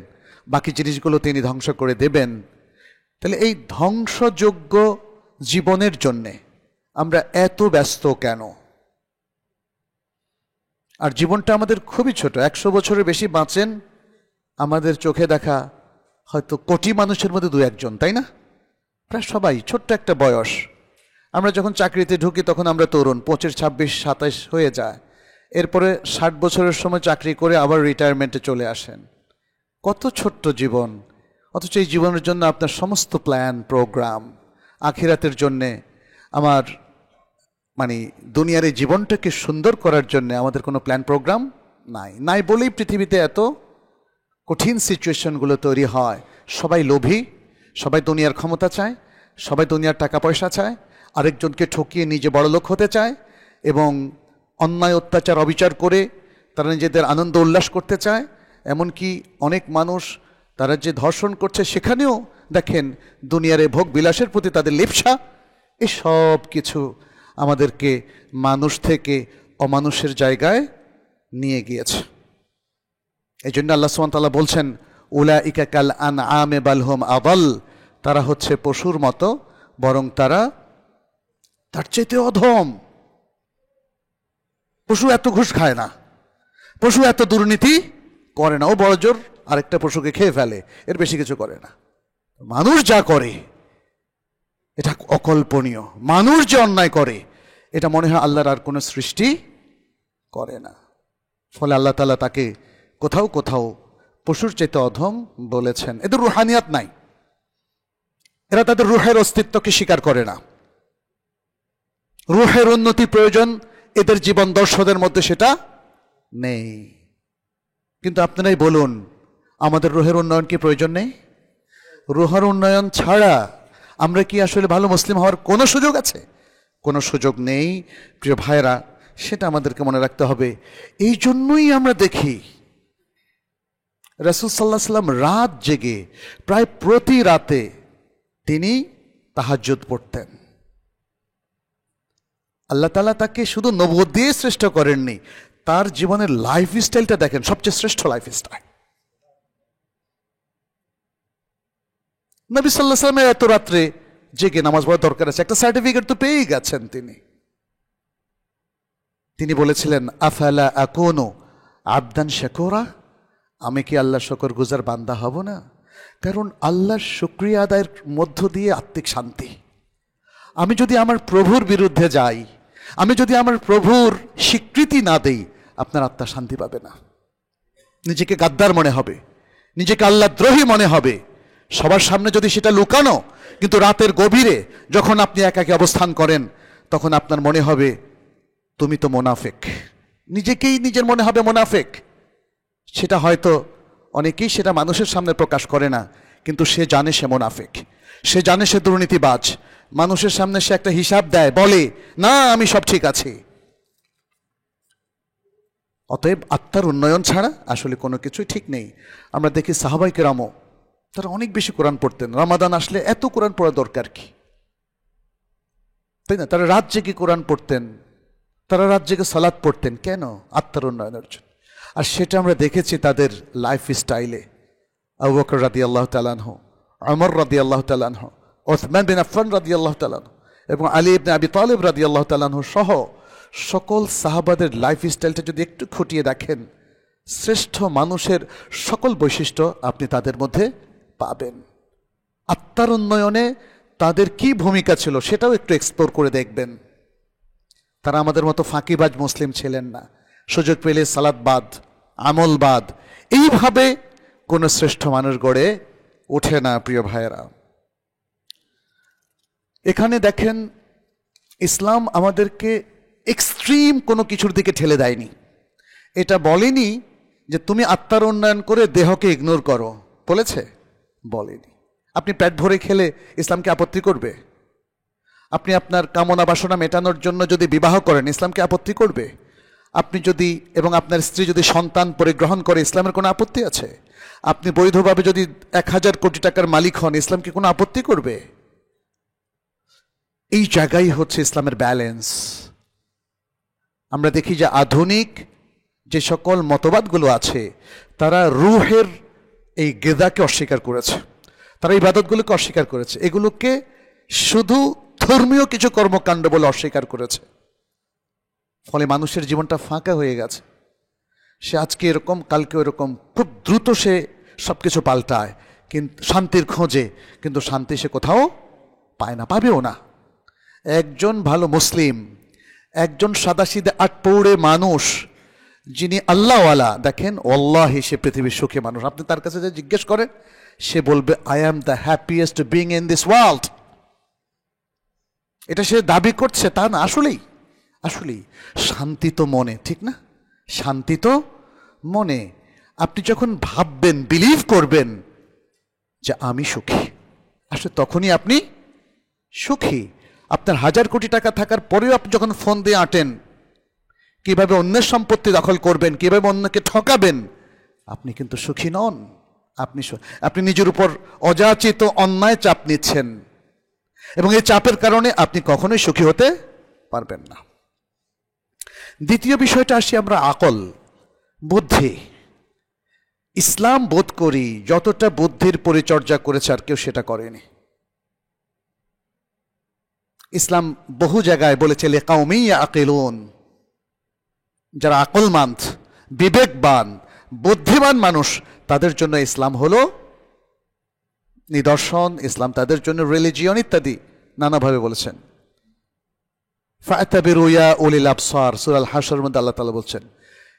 A: বাকি জিনিসগুলো তিনি ধ্বংস করে দেবেন। তাহলে এই ধ্বংসযোগ্য জীবনের জন্যে আমরা এত ব্যস্ত কেন? আর জীবনটা আমাদের খুবই ছোট, 100 বছরের বেশি বাঁচেন আমাদের চোখে দেখা হয়তো কোটি মানুষের মধ্যে 2-1 জন, তাই না? প্রায় সবাই ছোট্ট একটা বয়স। আমরা যখন চাকরিতে ঢুকি তখন আমরা তরুণ, 25, 26, 27 হয়ে যায়। এরপরে 60 বছরের সময় চাকরি করে আবার রিটায়ারমেন্টে চলে আসেন। কত ছোট্ট জীবন, অথচ এই জীবনের জন্য আপনার সমস্ত প্ল্যান প্রোগ্রাম, আখিরাতের জন্যে আমার দুনিয়ার এই জীবনটাকে সুন্দর করার জন্য আমাদের কোনো প্ল্যান প্রোগ্রাম নাই বলেই পৃথিবীতে এত কঠিন সিচুয়েশনগুলো তৈরি হয়। সবাই লোভী, সবাই দুনিয়ার ক্ষমতা চায়, সবাই দুনিয়ার টাকা পয়সা চায়, আরেকজনকে ঠকিয়ে নিজে বড়লোক হতে চায় এবং অন্যায় অত্যাচার অবিচার করে তারা নিজেদের আনন্দ উল্লাস করতে চায়। এমনকি অনেক মানুষ তারা যে ধর্ষণ করছে সেখানেও দেখেন দুনিয়ার এই ভোগ বিলাসের প্রতি তাদের লিপ্সা। এসব কিছু আমাদেরকে মানুষ থেকে অমানুষের জায়গায় নিয়ে গিয়েছে। এই জন্য আল্লাহ সুবহানাহু ওয়া তাআলা বলছেন, উলাইকা কাল আনআমে বাল হুম আদাল, তারা হচ্ছে পশুর মতো, বরং তারা তার চাইতে অধম। পশু এত ঘুষ খায় না, পশু এত দুর্নীতি করে না, ও বড় জোর আরেকটা পশুকে খেয়ে ফেলে, এর বেশি কিছু করে না। মানুষ যা করে এটা অকল্পনীয়। মানুষ যে অন্যায় করে এটা মনে হয় আল্লাহর আর কোনো সৃষ্টি করে না। ফলে আল্লাহ তাআলা তাকে কোথাও কোথাও পশুর চাইতে অধম বলেছেন। এদের রুহানিয়াত নাই, এরা তাদের রুহের অস্তিত্বকে স্বীকার করে না। রুহের উন্নতি প্রয়োজন, এদের জীবন দর্শনের মধ্যে সেটা নেই। কিন্তু আপনারাই বলুন, আমাদের রুহের উন্নয়ন কি প্রয়োজন নেই? রুহের উন্নয়ন ছাড়া আমরা কি আসলে ভালো মুসলিম হওয়ার কোনো সুযোগ আছে? কোনো সুযোগ নেই প্রিয় ভাইরা, সেটা আমাদেরকে মনে রাখতে হবে। এই জন্যই আমরা দেখি রাসূল সাল্লাল্লাহু আলাইহি ওয়াসাল্লাম রাত জেগে প্রায় প্রতি রাতে তিনি তাহাজ্জুদ পড়তেন। আল্লাহ তাআলা তাকে শুধু নবুয়ত দিয়ে শ্রেষ্ঠ করেননি, তার জীবনের লাইফস্টাইলটা দেখেন, সবচেয়ে শ্রেষ্ঠ লাইফস্টাইল। নবী সাল্লাল্লাহু আলাইহি ওয়াসাল্লামের এত রাত্রে জেগে নামাজ পড়ার দরকার আছে, একটা সার্টিফিকেট তো পেয়েই গেছেন তিনি বলেছিলেন, আফালা আকুনু আবদান শাকুরা, আমি কি আল্লাহর শুকরগুজার বান্দা হব না? কারণ আল্লাহর শুকরিয়া আদায়ের মধ্য দিয়ে আত্মিক শান্তি। আমি যদি আমার প্রভুর বিরুদ্ধে যাই, আমি যদি আমার প্রভুর স্বীকৃতি না দেই, আপনার আত্মা শান্তি পাবে না। নিজেকে গাদ্দার মনে হবে, নিজেকে আল্লাহদ্রোহী মনে হবে। সবার সামনে যদি সেটা লুকানো, কিন্তু রাতের গভীরে যখন আপনি একাকী অবস্থান করেন তখন আপনার মনে হবে তুমি তো মুনাফিক। নিজেকেই নিজের মনে হবে মুনাফিক। সেটা হয়তো অনেকেই সেটা মানুষের সামনে প্রকাশ করে না, কিন্তু সে জানে সে মুনাফিক, সে জানে সে দুর্নীতিবাজ। মানুষের সামনে সে একটা হিসাব দেয়, বলে না আমি সব ঠিক আছি। অতএব আত্মার উন্নয়ন ছাড়া আসলে কোনো কিছুই ঠিক নেই। আমরা দেখি সাহাবায়ে কেরামও তারা অনেক বেশি কোরআন পড়তেন। রমাদান আসলে এত কোরআন পড়া দরকার কি, তাই না? তারা রাত জেগে কোরআন পড়তেন, তারা রাত জেগে সালাত পড়তেন। কেন? আত্মার উন্নয়নের জন্য। আর সেটা আমরা দেখেছি তাদের লাইফ স্টাইলে। আবু বকর রাদিয়াল্লাহু তাআলা আনহু, ওমর রাদিয়াল্লাহু তাআলা আনহু, ওসমান বিন আফফান রাদিয়াল্লাহু তাআলা আনহু এবং আলী ইবনে আবি তালিব রাদিয়াল্লাহু তাআলা আনহু সহ সকল সাহাবাদের লাইফ স্টাইলটা যদি একটু খুঁটিয়ে দেখেন, শ্রেষ্ঠ মানুষের সকল বৈশিষ্ট্য আপনি তাদের মধ্যে পাবেন। আত্মার উন্নয়নে তাদের কি ভূমিকা ছিল সেটাও একটু এক্সপ্লোর করে দেখবেন। তারা আমাদের মতো ফাঁকিবাজ মুসলিম ছিলেন না। সুযোগ পেলে সালাতবাদ, আমলবাদ, এইভাবে কোনো শ্রেষ্ঠ মানুষ গড়ে ওঠে না প্রিয় ভাইয়েরা। এখানে দেখেন, ইসলাম আমাদেরকে এক্সট্রিম কোনো কিছুর দিকে ঠেলে দেয়নি। এটা বলেনি যে তুমি আত্মার উন্নয়ন করে দেহকে ইগনোর করো, বলেছে? বলেনি। আপনি পেট ভরে খেলে ইসলামকে আপত্তি করবে? আপনি আপনার কামনা বাসনা মেটানোর জন্য যদি বিবাহ করেন, ইসলামকে আপত্তি করবে? আপনি যদি এবং আপনার স্ত্রী যদি সন্তান পরিগ্রহণ করে, ইসলামের কোনো আপত্তি আছে? আপনি বৈধভাবে যদি 1000 কোটি টাকার মালিক হন, ইসলাম কি কোনো আপত্তি করবে? এই জায়গায় হচ্ছে ইসলামের ব্যালেন্স। আমরা দেখি যে আধুনিক যে সকল মতবাদগুলো আছে, তারা রুহের এই গেদাকে অস্বীকার করেছে, তারা ইবাদতগুলোকে অস্বীকার করেছে, এগুলোকে শুধু ধর্মীয় কিছু কর্মকাণ্ড বলে অস্বীকার করেছে। ফলে মানুষের জীবনটা ফাঁকা হয়ে গেছে। সে আজকে এরকম, কালকে এরকম, খুব দ্রুত সে সব কিছু পাল্টায়, কিন্তু শান্তির খোঁজে, কিন্তু শান্তি সে কোথাও পায় না, পাবেও না। একজন ভালো মুসলিম, একজন সাদাসিধে আটপৌড়ে মানুষ যিনি আল্লাহওয়ালা, দেখেন আল্লাহি সে পৃথিবীর সুখী মানুষ। আপনি তার কাছে যে জিজ্ঞেস করেন, সে বলবে I am the happiest being in this world. এটা সে দাবি করছে তা না, আসলেই আসলেই শান্তি তো মনে, ঠিক না? শান্তি তো মনে। আপনি যখন ভাববেন, বিলিভ করবেন যে আমি সুখী, আসলে তখনই আপনি সুখী। আপনার 1000 কোটি টাকা থাকার পরেও আপনি যখন ফোন দিয়ে আঁটেন কিভাবে অন্যের সম্পত্তি দখল করবেন, কিভাবে অন্যকে ঠকাবেন, আপনি কিন্তু সুখী নন। আপনি নিজের উপর অযাচিত অন্যায় চাপ নিচ্ছেন, এবং এই চাপের কারণে আপনি কখনোই সুখী হতে পারবেন না। দ্বিতীয় বিষয়টা আসি আমরা আকল, বুদ্ধি। ইসলাম বোধ করি যতটা বুদ্ধির পরিচর্যা করেছে আর কেউ সেটা করেনি। ইসলাম বহু জায়গায় বলেছে লিকাউমি ইয়াকিলুন, যারা আকলমন্দ, বিবেকবান, বুদ্ধিমান মানুষ, তাদের জন্য ইসলাম হলো নিদর্শন, ইসলাম তাদের জন্য রিলিজিয়ন ইত্যাদি নানাভাবে বলেছেন। ফাতাবিরু ইয়া উলিল আবসার, সূরা আল হাশরের মধ্যে আল্লাহ তাআলা বলছেন,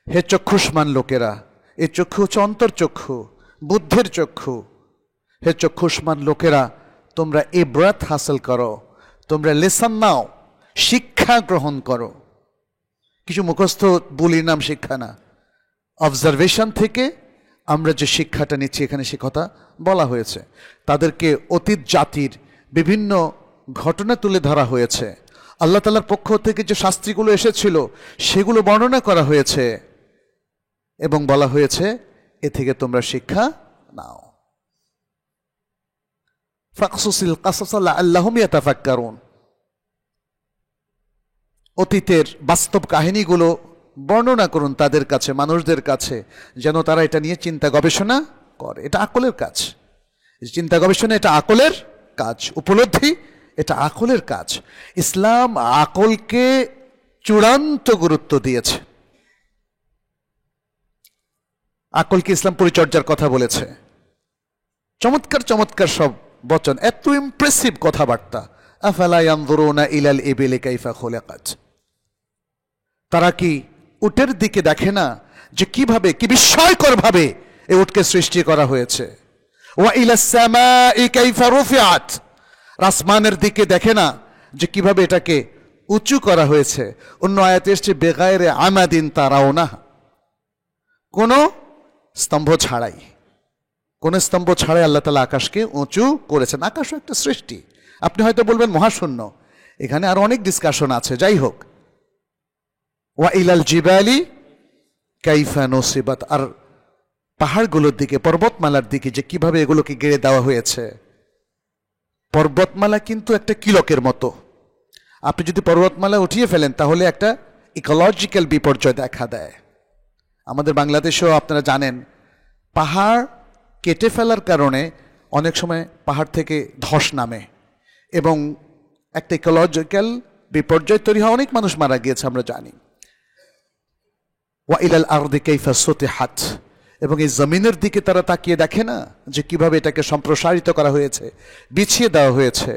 A: হে চক্ষুষ্মান লোকেরা, এই চক্ষু হচ্ছে অন্তর্চক্ষু, বুদ্ধির চক্ষু। হে চক্ষুষ্মান লোকেরা, তোমরা ইবরাত হাসিল করো, তোমরা লেসন নাও, শিক্ষা গ্রহণ করো। কিছু মুখস্থ বলির নাম শিক্ষা না, অবজারভেশন থেকে আমরা যে শিক্ষাটা নিচ্ছি, এখানে সে কথা বলা হয়েছে। তাদেরকে অতীত জাতির বিভিন্ন ঘটনা তুলে ধরা হয়েছে, আল্লাহ তাআলার পক্ষ থেকে যে শাস্তিগুলো এসেছিল সেগুলো বর্ণনা করা হয়েছে, এবং বলা হয়েছে এ থেকে তোমরা শিক্ষা নাও। ফাকসুসিল কাসাস লাআল্লাহুম ইয়াতাফাক্কারুন, অতীতের বাস্তব কাহিনীগুলো বর্ণনা করুন তাদের কাছে, মানুষদের কাছে, যেন তারা এটা নিয়ে চিন্তা গবেষণা করে। এটা আকলের কাজ, চিন্তা গবেষণা এটা আকলের কাজ, উপলব্ধি এটা আকলের কাজ। ইসলাম আকলকে চূড়ান্ত গুরুত্ব দিয়েছে, আকলকে ইসলাম পরিচর্যার কথা বলেছে। চমৎকার চমৎকার সব বচন, এত ইমপ্রেসিভ কথাবার্তা। আফালা ইয়ানজুরুনা ইলাল ইবিলি কাইফা খুলিকাত, তারা কি উটের দিকে দেখে না যে কিভাবে, কি বিস্ময়কর ভাবে এই উটকে সৃষ্টি করা হয়েছে? ওয়া ইলাস সামাই কাইফা রুফিআত, আসমানের দিকে দেখে না যে কিভাবে এটাকে উঁচু করা হয়েছে? অন্য আয়াতে এসেছে বেগায়রে আমাদিন তারাওনা, কোন স্তম্ভ ছাড়াই, কোন স্তম্ভ ছাড়াই আল্লাহ তাআলা আকাশকে উঁচু করেছেন। আকাশও একটা সৃষ্টি। আপনি হয়তো বলবেন মহাশূন্য, এখানে আর অনেক ডিসকাশন আছে, যাই হোক। ওয়া ইলাল জিবালি কাইফা নুসিবাত, আর পাহাড়গুলোর দিকে, পর্বতমালার দিকে যে কিভাবে এগুলোকে গেড়ে দেওয়া হয়েছে। পর্বতমালা কিন্তু একটা কিলকের মতো, আপনি যদি পর্বতমালা উঠিয়ে ফেলেন তাহলে একটা ইকোলজিক্যাল বিপর্যয় দেখা দেয়। আমাদের বাংলাদেশেও আপনারা জানেন, পাহাড় কেটে ফেলার কারণে অনেক সময় পাহাড় থেকে ধস নামে এবং একটা ইকোলজিক্যাল বিপর্যয় তৈরি হয়, অনেক মানুষ মারা গিয়েছে আমরা জানি। ওয়া ইলাল আরদি কাইফা সুতিহাত, এবং এই জমিনের দিকে তারা তাকিয়ে দেখে না যে কিভাবে এটাকে সম্প্রসারিত করা হয়েছে, বিছিয়ে দেওয়া হয়েছে।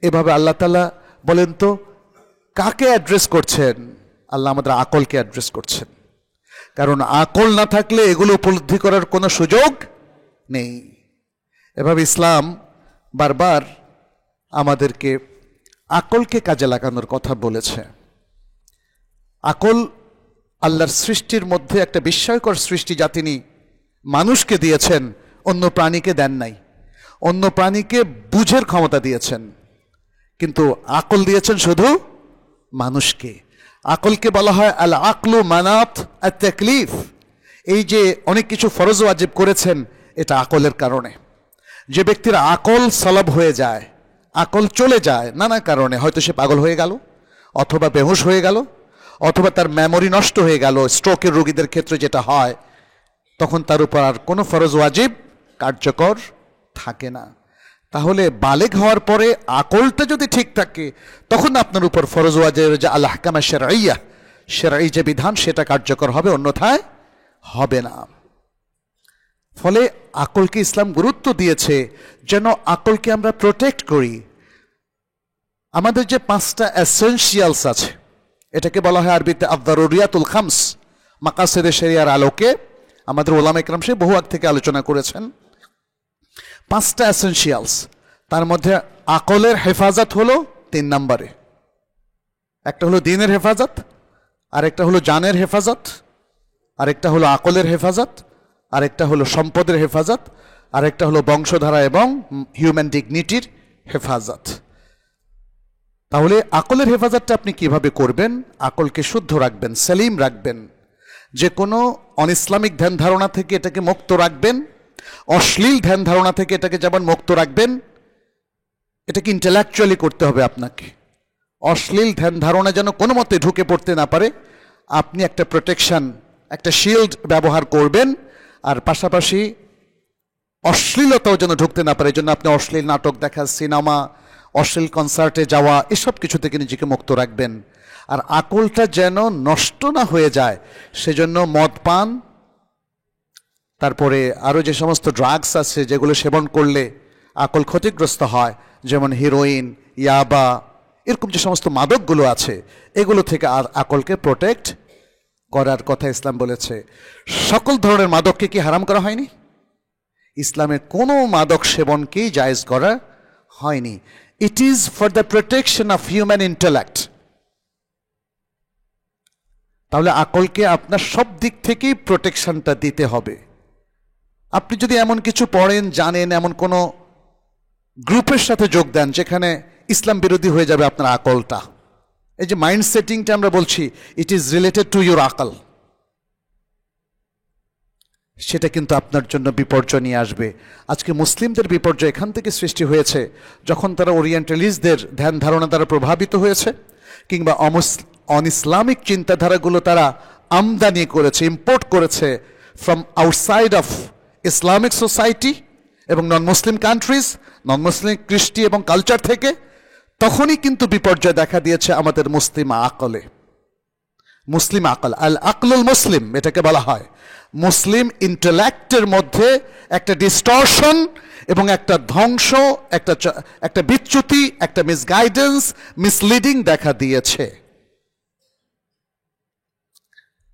A: এভাবে আল্লাহ তাআলা বলেন তো কাকে অ্যাড্রেস করছেন? আল্লাহ আমাদের আকলকে অ্যাড্রেস করছেন, কারণ আকল না থাকলে এগুলো উপলব্ধি করার কোনো সুযোগ নেই। এভাবে ইসলাম বারবার আমাদেরকে আকলকে কাজে লাগানোর কথা বলেছে। আকল আল্লাহর সৃষ্টির মধ্যে একটা বিস্ময়কর সৃষ্টি, যা তিনি মানুষকে দিয়েছেন, অন্য প্রাণীকে দেন নাই। অন্য প্রাণীকে বুঝের ক্ষমতা দিয়েছেন, কিন্তু আকল দিয়েছেন শুধু মানুষকে। আকলকে বলা হয় আল আকলু মানাত আত তাকলিফ। এই যে অনেক কিছু ফরজ ওয়াজিব করেছেন, এটা আকলের কারণে। যে ব্যক্তির আকল সলব হয়ে যায়, আকল চলে যায় নানা কারণে, হয়তো সে পাগল হয়ে গেল, অথবা বেহুশ হয়ে গেল, অথবা তার মেমোরি নষ্ট হয়ে গেল, স্ট্রোকের রোগীদের ক্ষেত্রে যেটা হয়, তখন তার উপর আর কোনো ফরজ ওয়াজিব কার্যকর থাকে না। তাহলে বালেগ হওয়ার পরে আকলটা যদি ঠিক থাকে, তখন আপনার উপর ফরজ ওয়াজিব যে আল আহকামে শারঈয়া, শারঈ যে বিধান, সেটা কার্যকর হবে, অন্যথায় হবে না। ফলে আকলকে ইসলাম গুরুত্ব দিয়েছে যেন আকলকে আমরা প্রোটেক্ট করি। আমাদের যে 5টা এসেনশিয়ালস আছে, এটাকে বলা হয় আরবিতে আদ-দারুরিয়াতুল খামস। মাকাসিদে শরিয়ার আলোকে আমাদের ওলামা ইকরাম সে বহু আগ থেকে আলোচনা করেছেন। 5টা এসেনশিয়ালস, তার মধ্যে আকলের হেফাজত হলো 3 নম্বরে। একটা হলো দ্বীনের হেফাজত, আরেকটা হলো জানের হেফাজত, আরেকটা হলো আকলের হেফাজত, আরেকটা হলো সম্পদের হেফাজত, আরেকটা হলো বংশধারা এবং হিউম্যান ডিগনিটির হেফাজত। তাহলে আকলের হেফাজতটা আপনি কিভাবে করবেন? আকলকে শুদ্ধ রাখবেন, সেলিম রাখবেন, যে কোনো অনইসলামিক ধ্যান ধারণা থেকে এটাকে মুক্ত রাখবেন, অশ্লীল ধ্যান ধারণা থেকে এটাকে যেমন মুক্ত রাখবেন, এটাকে ইন্টেলেকচুয়ালি করতে হবে আপনাকে। অশ্লীল ধ্যান ধারণা যেন কোনো মতে ঢুকে পড়তে না পারে, আপনি একটা প্রোটেকশন, একটা শিল্ড ব্যবহার করবেন। আর পাশাপাশি অশ্লীলতাও যেন ঢুকতে না পারে, এই জন্য আপনি অশ্লীল নাটক দেখা, সিনেমা, অশ্লীল কনসার্টে যাওয়া, এসব কিছু থেকে নিজেকে মুক্ত রাখবেন। আর আকলটা যেন নষ্ট না হয়ে যায়, সেজন্য মদ পান, তারপরে আরও যে সমস্ত ড্রাগস আছে যেগুলো সেবন করলে আকল ক্ষতিগ্রস্ত হয়, যেমন হিরোইন, ইয়াবা, এরকম যে সমস্ত মাদকগুলো আছে, এগুলো থেকে আর আকলকে প্রোটেক্ট করার কথা ইসলাম বলেছে। সকল ধরনের মাদককে কি হারাম করা হয়নি? ইসলামে কোনো মাদক সেবনকেই জায়েজ করা হয়নি। It is for the protection of human intellect. তাহলে আকলকে আপনার সব দিক থেকেই প্রোটেকশনটা দিতে হবে। আপনি যদি এমন কিছু পড়েন, জানেন, এমন কোনো গ্রুপের সাথে যোগ দেন যেখানে ইসলাম বিরোধী হয়ে যাবে আপনার আকলটা, এই যে মাইন্ড সেটিংটা আমরা বলছি, it is related to your আকল, সেটা কিন্তু আপনার জন্য বিপর্যয় নিয়ে আসবে। আজকে মুসলিমদের বিপর্যয় এখান থেকে সৃষ্টি হয়েছে, যখন তারা ওরিয়েন্টালিস্টদের ধ্যান ধারণা দ্বারা প্রভাবিত হয়েছে, কিংবা অনইসলামিক চিন্তাধারাগুলো তারা আমদানি করেছে, ইম্পোর্ট করেছে from outside of Islamic society এবং নন মুসলিম কান্ট্রিজ, নন মুসলিম কৃষ্টি এবং কালচার থেকে, তখনই কিন্তু বিপর্যয় দেখা দিয়েছে আমাদের মুসলিম আকলে। মুসলিম আকল, আল আকলুল মুসলিম এটাকে বলা হয়। মুসলিম ইন্টেলেক্টের মধ্যে একটা ডিস্টর্শন এবং একটা ধ্বংস, একটা বিচ্যুতি, একটা মিসগাইডেন্স, মিসলিডিং দেখা দিয়েছে।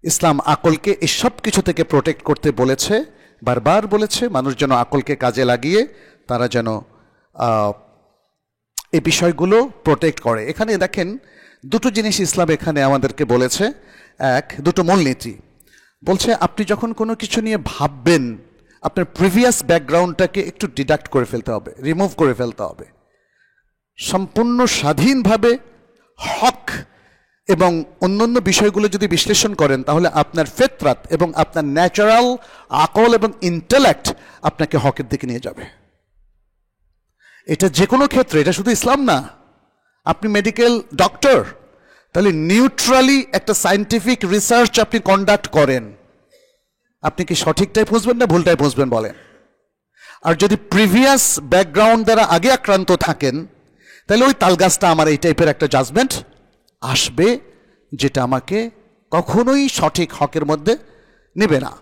A: ইসলাম আকলকে এই সব কিছু থেকে প্রোটেক্ট করতে বলেছে, বারবার বলেছে মানুষ যেন আকলকে কাজে লাগিয়ে তারা যেন এই বিষয়গুলো প্রোটেক্ট করে। এখানে দেখেন দুটো জিনিস ইসলাম এখানে আমাদেরকে বলেছে। দুটো মূলনীতি বলছে, আপনি যখন কোনো কিছু নিয়ে ভাববেন, আপনার প্রিভিয়াস ব্যাকগ্রাউন্ডটাকে একটু ডিডাক্ট করে ফেলতে হবে, রিমুভ করে ফেলতে হবে। সম্পূর্ণ স্বাধীনভাবে হক এবং অন্যান্য বিষয়গুলো যদি বিশ্লেষণ করেন, তাহলে আপনার ফিতরাত এবং আপনার ন্যাচারাল আকল এবং ইন্টেলেক্ট আপনাকে হকের দিকে নিয়ে যাবে। এটা যে কোনো ক্ষেত্রে, এটা শুধু ইসলাম না। আপনি মেডিকেল ডক্টর, তাহলে নিউট্রালি একটা সায়েন্টিফিক রিসার্চ আপনি কন্ডাক্ট করেন, আপনি কি সঠিকটাই বুঝবেন না ভুলটাই বুঝবেন বলেন? আর যদি প্রিভিয়াস ব্যাকগ্রাউন্ড দ্বারা আগে আক্রান্ত থাকেন, তাহলে ওই তালগাছটা আমার এই টাইপের একটা জাজমেন্ট আসবে, যেটা আমাকে কখনোই সঠিক হকের মধ্যে নেবে না।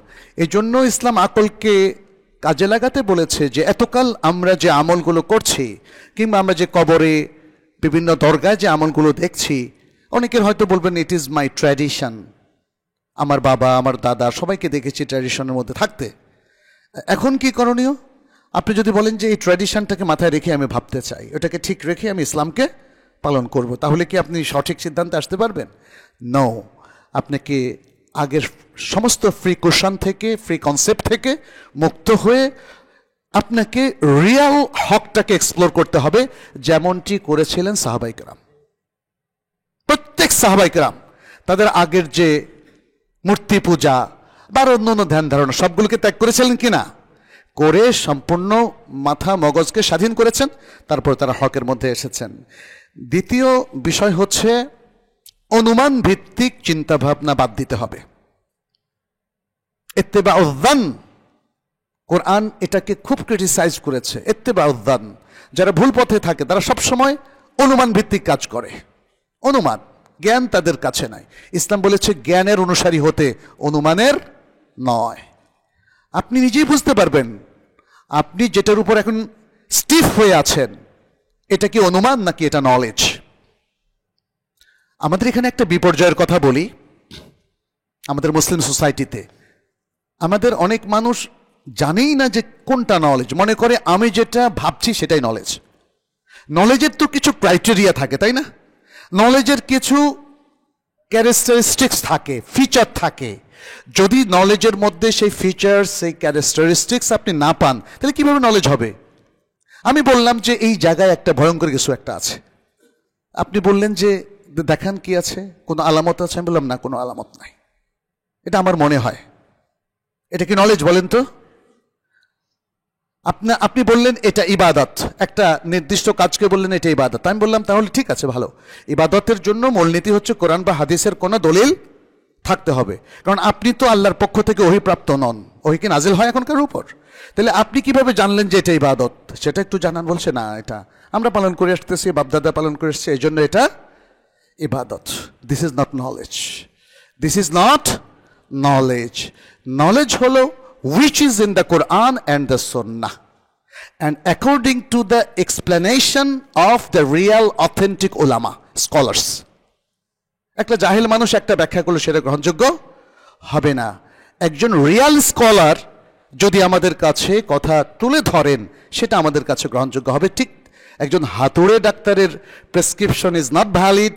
A: এই জন্য ইসলাম আকলকে কাজে লাগাতে বলেছে যে এতকাল আমরা যে আমলগুলো করছি, কিংবা আমরা যে কবরে বিভিন্ন দরগায় যে আমলগুলো দেখছি, অনেকের হয়তো বলবেন ইট ইজ মাই ট্র্যাডিশন, আমার বাবা, আমার দাদা সবাইকে দেখেছি ট্র্যাডিশনের মধ্যে থাকতে। এখন কি করণীয়? আপনি যদি বলেন যে এই ট্র্যাডিশনটাকে মাথায় রেখে আমি ভাবতে চাই, ওটাকে ঠিক রেখে আমি ইসলামকে পালন করব, তাহলে কি আপনি সঠিক সিদ্ধান্তে আসতে পারবেন? নো, আপনাকে আগের সমস্ত প্রিকশন থেকে, ফ্রি কনসেপ্ট থেকে মুক্ত হয়ে আপনাকে রিয়াল হকটাকে এক্সপ্লোর করতে হবে, যেমনটি করেছিলেন সাহাবায়ে কেরাম। প্রত্যেক সাহাবায়ে কেরাম তাদের আগের যে মূর্তি পূজা বা অন্যান্য ধ্যান ধারণা সবগুলোকে ত্যাগ করেছিলেন কিনা? করে সম্পূর্ণ মাথা মগজকে স্বাধীন করেছেন, তারপর তারা হকের মধ্যে এসেছেন। দ্বিতীয় বিষয় হচ্ছে অনুমান ভিত্তিক চিন্তা ভাবনা বাদ দিতে হবে। ইত্তেবাউয যান, কোরআন এটাকে খুব ক্রিটিসাইজ করেছে। ইত্তেবাউয যান, যারা ভুল পথে থাকে তারা সবসময় অনুমান ভিত্তিক কাজ করে। অনুমান, জ্ঞান তাদের কাছে নাই। ইসলাম বলেছে জ্ঞানের অনুসারী হতে, অনুমানের নয়। আপনি নিজেই বুঝতে পারবেন আপনি যেটার উপর এখন স্টিফ হয়ে আছেন এটা কি অনুমান নাকি এটা নলেজ। আমাদের এখানে একটা বিপর্যয়ের কথা বলি। আমাদের মুসলিম সোসাইটিতে আমাদের অনেক মানুষ জানেই না যে কোনটা নলেজ, মনে করে আমি যেটা ভাবছি সেটাই নলেজ। নলেজের তো কিছু ক্রাইটেরিয়া থাকে, তাই না? নলেজের কিছু ক্যারেক্টারিস্টিক্স থাকে, ফিচার থাকে। যদি নলেজের মধ্যে সেই ফিচার, সেই ক্যারেক্টারিস্টিক্স আপনি না পান, তাহলে কিভাবে নলেজ হবে? আমি বললাম যে এই জায়গায় একটা ভয়ঙ্কর কিছু একটা আছে। আপনি বললেন যে দেখান কি আছে, কোনো আলামত আছে? আমি বললাম না, কোনো আলামত নাই। এটা আমার মনে হয়। এটা কি নলেজ বলেন তো? আপনি বললেন এটা ইবাদত, একটা নির্দিষ্ট কাজকে বললেন এটা ইবাদত। আমি বললাম তাহলে ঠিক আছে, ভালো। ইবাদতের জন্য মূলনীতি হচ্ছে কোরআন বা হাদিসের কোনো দলিল থাকতে হবে, কারণ আপনি তো আল্লাহর পক্ষ থেকে ওহীপ্রাপ্ত নন। ওহী কি নাজিল হয় এখনকার উপর? তাহলে আপনি কিভাবে জানলেন যে এটা ইবাদত? সেটা একটু জানান। বলছে না, এটা আমরা পালন করে আসতেছি, বাপদাদা পালন করে এসছে, এই জন্য এটা ইবাদত। This is not knowledge, this is not knowledge. Knowledge হলো which is in the Quran and the Sunnah and according to the explanation of the real authentic ulama scholars. একটা জাহিল মানুষ একটা ব্যাখ্যা করলে সেটা গ্রহণযোগ্য হবে না। একজন রিয়াল স্কলার যদি আমাদের কাছে কথা তুলে ধরেন সেটা আমাদের কাছে গ্রহণযোগ্য হবে। ঠিক একজন হাতুড়ে ডাক্তারের prescription is not valid,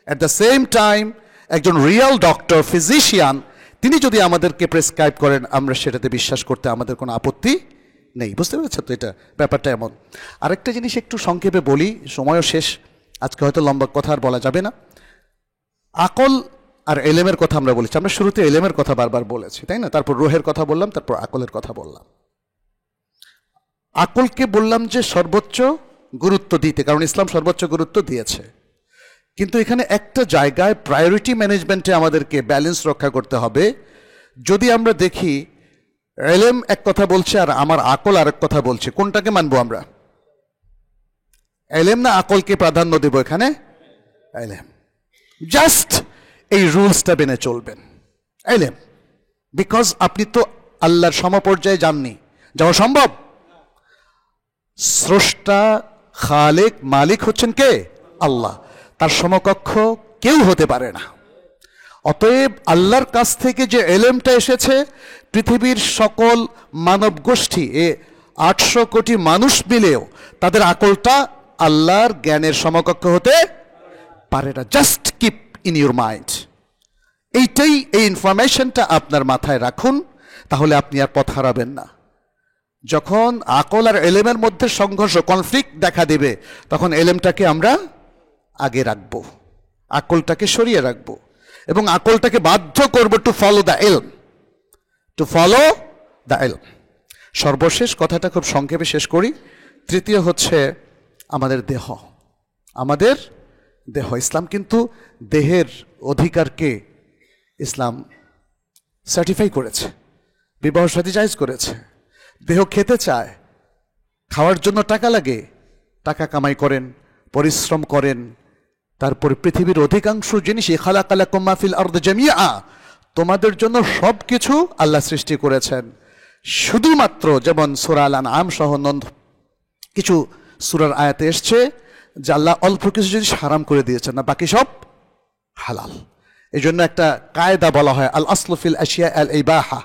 A: at the same time একজন রিয়াল ডক্টর, ফিজিশিয়ান, তিনি যদি আমাদেরকে প্রেসক্রাইব করেন আমরা সেটাতে বিশ্বাস করতে আমাদের কোনো আপত্তি নেই। বুঝতে পেরেছ তো? এটা ব্যাপারটা এমন। আরেকটা জিনিস একটু সংক্ষেপে বলি, সময়ও শেষ, আজকে হয়তো লম্বা কথা আর বলা যাবে না। আকল আর এলেমের কথা আমরা বলেছি, আমরা শুরুতে এলেমের কথা বারবার বলেছি, তাই না? তারপর রুহের কথা বললাম, তারপর আকলের কথা বললাম। আকলকে বললাম যে সর্বোচ্চ গুরুত্ব দিতে, কারণ ইসলাম সর্বোচ্চ গুরুত্ব দিয়েছে। কিন্তু এখানে একটা জায়গায় প্রায়োরিটি ম্যানেজমেন্টে আমাদেরকে ব্যালেন্স রক্ষা করতে হবে। যদি আমরা দেখি এলেম এক কথা বলছে আর আমার আকল আরেক কথা বলছে, কোনটাকে মানবো আমরা? এলেম না আকলকে প্রাধান্য দেব এখানে? এলেম। জাস্ট এই রুলসটা মেনে চলবেন, এলেম। বিকজ আপনি তো আল্লাহর সমপর্যায়ে যাননি, যাওয়া সম্ভব? স্রষ্টা, খালেক, মালিক হচ্ছেন কে? আল্লাহ। তার সমকক্ষ কেউ হতে পারে না। অতএব আল্লাহর কাছ থেকে যে এলেমটা এসেছে, পৃথিবীর সকল মানব গোষ্ঠী, 800 কোটি মানুষ মিলেও তাদের আকলটা আল্লাহর জ্ঞানের সমকক্ষ হতে পারে না। Just keep in your mind. এই ইনফরমেশনটা আপনার মাথায় রাখুন, তাহলে আপনি আর পথ হারাবেন না। যখন আকল আর এলেমের মধ্যে সংঘর্ষ, কনফ্লিক্ট দেখা দেবে, তখন এলেমটাকে আমরা আগে রাখবো, আকলটাকে সরিয়ে রাখবো এবং আকলটাকে বাধ্য করবো টু ফলো দ্য এলম, টু ফলো দ্য এলম। সর্বশেষ কথাটা খুব সংক্ষেপে শেষ করি। তৃতীয় হচ্ছে আমাদের দেহ। আমাদের দেহ, ইসলাম কিন্তু দেহের অধিকারকে ইসলাম সার্টিফাই করেছে, বিবাহ শাদী জায়েজ করেছে। দেহ খেতে চায়, খাওয়ার জন্য টাকা লাগে, টাকা কামাই করেন, পরিশ্রম করেন। তারপরে পৃথিবীর অধিকাংশ জিনিসই খালাকা লাকুম মা ফিল আরদি জামিআ, তোমাদের জন্য সব কিছু আল্লাহ সৃষ্টি করেছেন। শুধুমাত্র যেমন সূরা আল আনআম সহ কিছু সূরার আয়াতে এসছে যে আল্লাহ অল্প কিছু জিনিস হারাম করে দিয়েছেন, না বাকি সব হালাল। এই জন্য একটা কায়দা বলা হয় আল আসলু ফিল আশিয়া আল ইবাহা।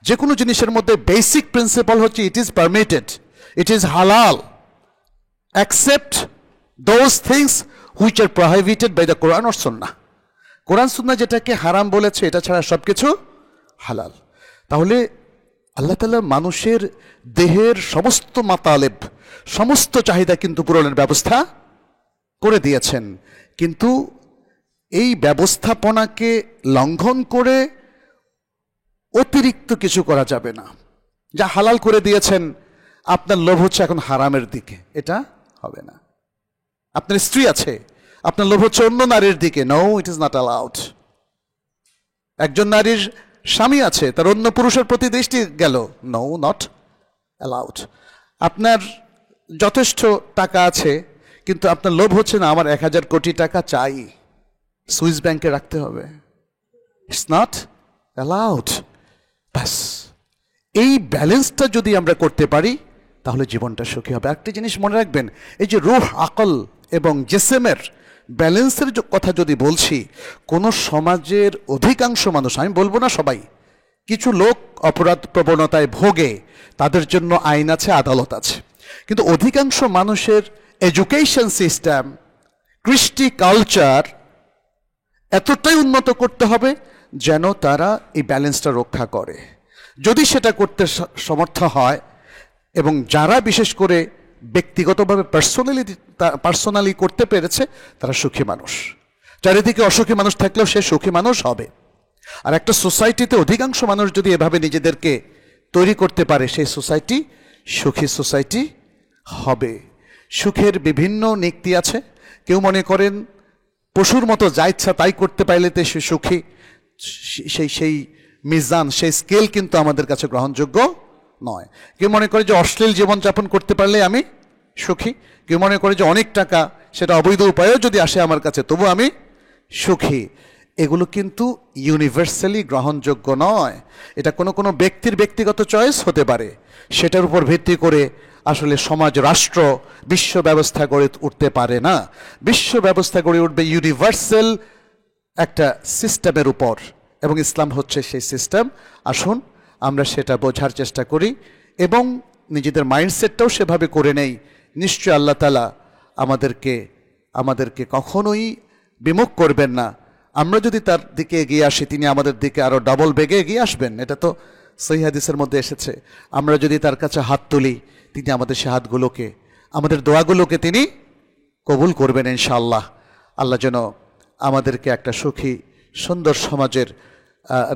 A: যে কোনো জিনিসের মধ্যে বেসিক প্রিন্সিপাল হচ্ছে it is permitted, it is halal, accept those things which are prohibited by the Quran or Sunnah. কোরআন সুন্নাহ যেটাকে হারাম বলেছে এটা ছাড়া সব কিছু হালাল। তাহলে আল্লাহ তাআলা মানুষের দেহের সমস্ত মাতালেব, সমস্ত চাহিদা কিন্তু পূরণের ব্যবস্থা করে দিয়েছেন, কিন্তু এই ব্যবস্থাপনাকে লঙ্ঘন করে অতিরিক্ত কিছু করা যাবে না। যা হালাল করে দিয়েছেন, আপনার লোভ হচ্ছে এখন হারামের দিকে, এটা হবে না। আপনার স্ত্রী আছে, আপনার লোভ হচ্ছে অন্য নারীর দিকে, no, it is not allowed. একজন নারীর স্বামী আছে, তার অন্য পুরুষের প্রতি দৃষ্টি গেল, নো, নট অ্যালাউড। আপনার যথেষ্ট টাকা আছে, কিন্তু আপনার লোভ হচ্ছে না আমার 1000 কোটি টাকা চাই, সুইস ব্যাংকে রাখতে হবে, ইটস নট অ্যালাউড। ব্যাস, এই ব্যালেন্সটা যদি আমরা করতে পারি তাহলে জীবনটা সুখী হবে। একটা জিনিস মনে রাখবেন, এই যে রূহ, আকল এবং জিসমের ব্যালেন্সের কথা যদি বলছি, কোনো সমাজের অধিকাংশ মানুষ, আমি বলবো না সবাই, কিছু লোক অপরাধ প্রবণতায় ভোগে, তাদের জন্য আইন আছে, আদালত আছে, কিন্তু অধিকাংশ মানুষের এডুকেশন সিস্টেম, কৃষ্টি কালচার এতটাই উন্নত করতে হবে যেন তারা এই ব্যালেন্সটা রক্ষা করে। যদি সেটা করতে সমর্থ হয়, এবং যারা বিশেষ করে ব্যক্তিগতভাবে পার্সোনালি করতে পেরেছে, তারা সুখী মানুষ। চারিদিকে অসুখী মানুষ থাকলেও সে সুখী মানুষ হবে। আর একটা সোসাইটিতে অধিকাংশ মানুষ যদি এভাবে নিজেদেরকে তৈরি করতে পারে, সেই সোসাইটি সুখী সোসাইটি হবে। সুখের বিভিন্ন নীতি আছে। কেউ মনে করেন পশুর মতো যা ইচ্ছা তাই করতে পারলে তো সে সুখী, সেই মিজান, সেই স্কেল কিন্তু আমাদের কাছে গ্রহণযোগ্য নয়। কেউ মনে করে যে অশ্লীল জীবনযাপন করতে পারলে আমি সুখী, কেউ মনে করে যে অনেক টাকা, সেটা অবৈধ উপায়েও যদি আসে আমার কাছে তবু আমি সুখী। এগুলো কিন্তু ইউনিভার্সালি গ্রহণযোগ্য নয়। এটা কোনো কোনো ব্যক্তির ব্যক্তিগত চয়েস হতে পারে, সেটার উপর ভিত্তি করে আসলে সমাজ, রাষ্ট্র, বিশ্ব ব্যবস্থা গড়ে উঠতে পারে না। বিশ্ব ব্যবস্থা গড়ে উঠবে ইউনিভার্সাল একটা সিস্টেমের উপর, এবং ইসলাম হচ্ছে সেই সিস্টেম। আসুন আমরা সেটা বোঝার চেষ্টা করি এবং নিজেদের মাইন্ডসেটটাও সেভাবে করে নেই। নিশ্চয় আল্লাহ তাআলা আমাদেরকে কখনোই বিমুখ করবেন না। আমরা যদি তার দিকে এগিয়ে আসি, তিনি আমাদের দিকে আরও ডাবল বেগে এগিয়ে আসবেন। এটা তো সহিহ হাদিসের মধ্যে এসেছে। আমরা যদি তার কাছে হাত তুলি, তিনি আমাদের সে হাতগুলোকে, আমাদের দোয়াগুলোকে তিনি কবুল করবেন ইনশাআল্লাহ। আল্লাহ যেন আমাদেরকে একটা সুখী সুন্দর সমাজের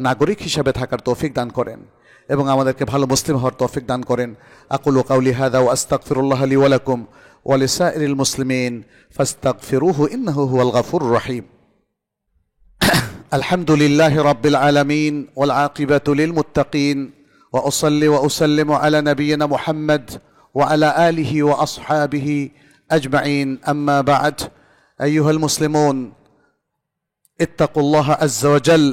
A: নাগরিক হিসাবে থাকার তৌফিক দান করেন এবং আমাদেরকে ভালো মুসলিম হওয়ার তৌফিক দান করেন। আকুলু কাউলি হাযা ওয়া আস্তাগফিরুল্লাহ লি ওয়া লাকুম ওয়া লিসাইরিল মুসলিমিন ফাস্তাগফিরুহু ইন্নাহু হুয়াল গাফুরুর রহিম। আলহামদুলিল্লাহি রাব্বিল আলামিন ওয়াল আকিবাতু লিল মুত্তাকিন ওয়া উসাল্লি ওয়া উসাল্লিমু আলা নাবিয়িনা মুহাম্মদ ওয়া আলা আলিহি ওয়া আসহাবিহি আজমাইন। আম্মা বা'দ, আইয়ুহাল মুসলিমুন ইত্তাকুল্লাহ আযজা ওয়া জাল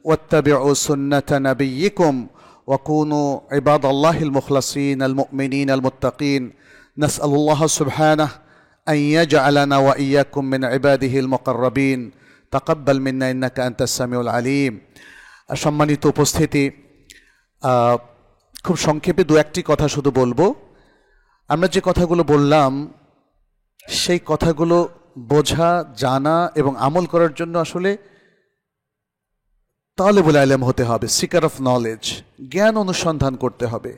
A: واتبعوا سنة نبيكم وكونوا عباد الله المخلصين المؤمنين المتقين. نسأل الله سبحانه أن يجعلنا وإياكم من عباده المقربين. تقبل منا إنك أنت السميع العليم. সম্মানিত উপস্থিতি, খুব সংক্ষেপে দু একটি কথা শুধু বলবো। আমরা যে কথাগুলো বললাম সেই কথাগুলো বোঝা, জানা এবং আমল করার জন্য আসলে তালেবুল ইলম হতে হবে, সিকার অফ নলেজ, জ্ঞান অনুসন্ধান করতে হবে।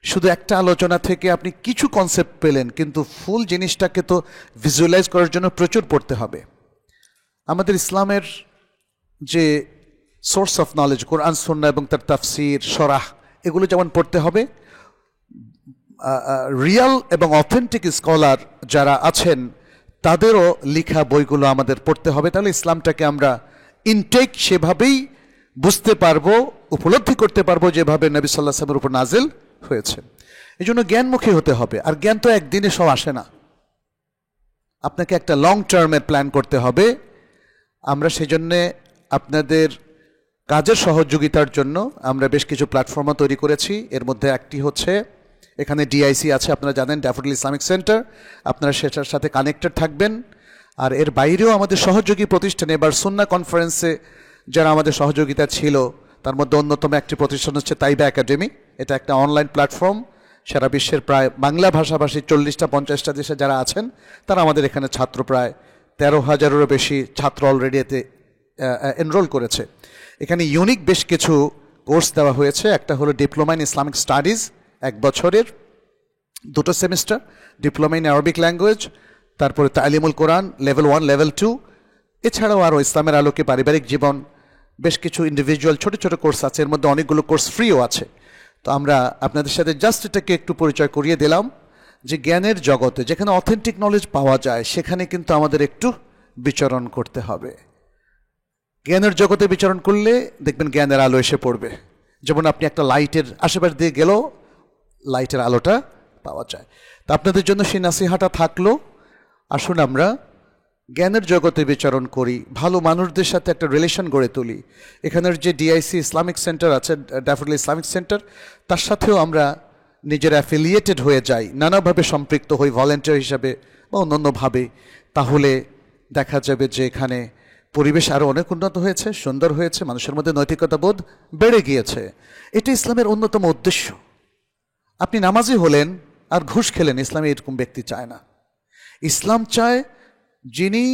A: শুধু একটা আলোচনা থেকে আপনি কিছু কনসেপ্ট পেলেন, কিন্তু ফুল জিনিসটাকে তো ভিজুয়ালাইজ করার জন্য প্রচুর পড়তে হবে। আমাদের ইসলামের যে সোর্স অফ নলেজ, কোরআন সুন্নাহ এবং তার তাফসির, শরাহ, এগুলো যেমন পড়তে হবে, রিয়াল এবং অথেন্টিক স্কলার যারা আছেন তাদেরও লেখা বইগুলো আমাদের পড়তে হবে। তাহলে ইসলামটাকে আমরা ইনটেক সেভাবেই বুঝতে পারবো, উপলব্ধি করতে পারবো যেভাবে নবী সাল্লাল্লাহু আলাইহি ওয়াসাল্লামের উপর নাজিল হয়েছে। এই জন্য জ্ঞানমুখী হতে হবে। আর জ্ঞান তো একদিনে সব আসে না, আপনাকে একটা লং টার্মে প্ল্যান করতে হবে। আমরা সেই জন্যে আপনাদের কাজের সহযোগিতার জন্য আমরা বেশ কিছু প্ল্যাটফর্মও তৈরি করেছি। এর মধ্যে একটি হচ্ছে, এখানে ডিআইসি আছে, আপনারা জানেন, ড্যাফোডিল ইসলামিক সেন্টার, আপনারা সেটার সাথে কানেক্টেড থাকবেন। আর এর বাইরেও আমাদের সহযোগী প্রতিষ্ঠানে, এবার সুন্নাহ কনফারেন্সে যারা আমাদের সহযোগিতা ছিল তার মধ্যে অন্যতম একটি প্রতিষ্ঠান হচ্ছে তাইবা একাডেমি। এটা একটা অনলাইন প্ল্যাটফর্ম, সারা বিশ্বের প্রায় বাংলা ভাষাভাষী 40টা 50টা দেশে যারা আছেন তারা আমাদের এখানে ছাত্র প্রায় 13,000-এরও বেশি ছাত্র অলরেডি এতে এনরোল করেছে। এখানে ইউনিক বেশ কিছু কোর্স দেওয়া হয়েছে। একটা হলো ডিপ্লোমা ইন ইসলামিক স্টাডিজ, 1 বছরের 2টো semester, diploma in Arabic language, তারপরে তালিমুল কোরআন লেভেল 1 লেভেল 2, এছাড়াও আরও ইসলামের আলোকে পারিবারিক জীবন, বেশ কিছু ইন্ডিভিজুয়াল ছোট ছোট কোর্স আছে। এর মধ্যে অনেকগুলো কোর্স ফ্রিও আছে। তো আমরা আপনাদের সাথে জাস্ট এটাকে একটু পরিচয় করিয়ে দিলাম যে জ্ঞানের জগতে যেখানে অথেন্টিক নলেজ পাওয়া যায় সেখানে কিন্তু আমাদের একটু বিচরণ করতে হবে। জ্ঞানের জগতে বিচরণ করলে দেখবেন জ্ঞানের আলো এসে পড়বে। যেমন আপনি একটা লাইটের আশেপাশ দিয়ে গেলেও লাইটের আলোটা পাওয়া যায়। তা আপনাদের জন্য সেই নাসিহাটা থাকলো। আসুন আমরা জ্ঞানের জগতে বিচরণ করি, ভালো মানুষদের সাথে একটা রিলেশন গড়ে তুলি। এখানের যে ডিআইসি ইসলামিক সেন্টার আছে, ড্যাফোডিল ইসলামিক সেন্টার, তার সাথেও আমরা নিজের অ্যাফিলিয়েটেড হয়ে যাই, নানাভাবে সম্পৃক্ত হই ভলেন্টিয়ার হিসাবে বা অন্যান্যভাবে। তাহলে দেখা যাবে যে এখানে পরিবেশ আরও অনেক উন্নত হয়েছে, সুন্দর হয়েছে, মানুষের মধ্যে নৈতিকতা বোধ বেড়ে গিয়েছে। এটা ইসলামের অন্যতম উদ্দেশ্য। আপনি নামাজি হলেন আর ঘুষ খেলেন, ইসলামে এরকম ব্যক্তি চায় না। ইসলাম চায় যিনি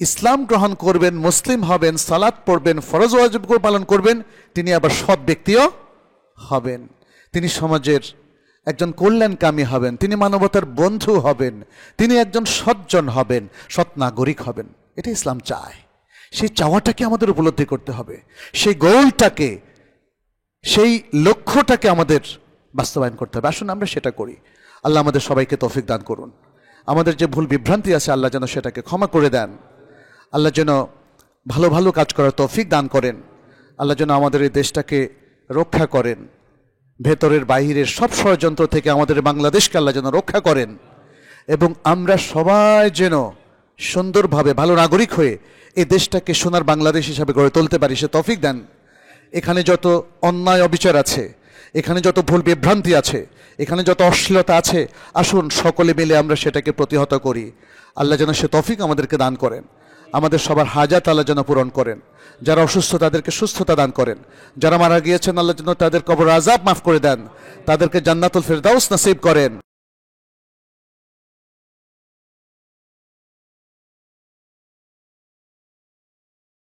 A: ইসলাম গ্রহণ করবেন, মুসলিম হবেন, সালাত পড়বেন, ফরজ ওয়াজিব পালন করবেন, তিনি আবার সৎ ব্যক্তিও হবেন, তিনি সমাজের একজন কল্যাণকামী হবেন, তিনি মানবতার বন্ধু হবেন, তিনি একজন সজ্জন হবেন, সৎ নাগরিক হবেন। এটা ইসলাম চায়। সেই চাওয়াটাকে আমাদের উপলব্ধি করতে হবে, সেই গোলটাকে, সেই লক্ষ্যটাকে আমাদের বাস্তবায়ন করতে হবে। আসুন আমরা সেটা করি। আল্লাহ আমাদের সবাইকে তৌফিক দান করুন। আমাদের যে ভুল বিভ্রান্তি আছে আল্লাহ যেন সেটাকে ক্ষমা করে দেন। আল্লাহ যেন ভালো ভালো কাজ করার তৌফিক দান করেন। আল্লাহ যেন আমাদের এই দেশটাকে রক্ষা করেন, ভেতরের বাহিরের সব ষড়যন্ত্র থেকে আমাদের বাংলাদেশকে আল্লাহ যেন রক্ষা করেন, এবং আমরা সবাই যেন সুন্দরভাবে ভালো নাগরিক হয়ে এই দেশটাকে সোনার বাংলাদেশ হিসাবে গড়ে তুলতে পারি, সে তৌফিক দেন। এখানে যত অন্যায় অবিচার আছে, এখানে যত ভুল বিভ্রান্তি আছে, এখানে যত অশ্লীলতা আছে, আসুন সকলে মিলে আমরা সেটাকে প্রতিহত করি। আল্লাহ যেন সে তৌফিক আমাদেরকে দান করেন। আমাদের সবার হাজাত আল্লাহ যেন পূরণ করেন। যারা অসুস্থ তাদেরকে সুস্থতা দান করেন। যারা মারা গিয়েছেন আল্লাহ যেন তাদের কবর আযাব মাফ করে দেন, তাদেরকে জান্নাতুল ফেরদাউস নসিব করেন।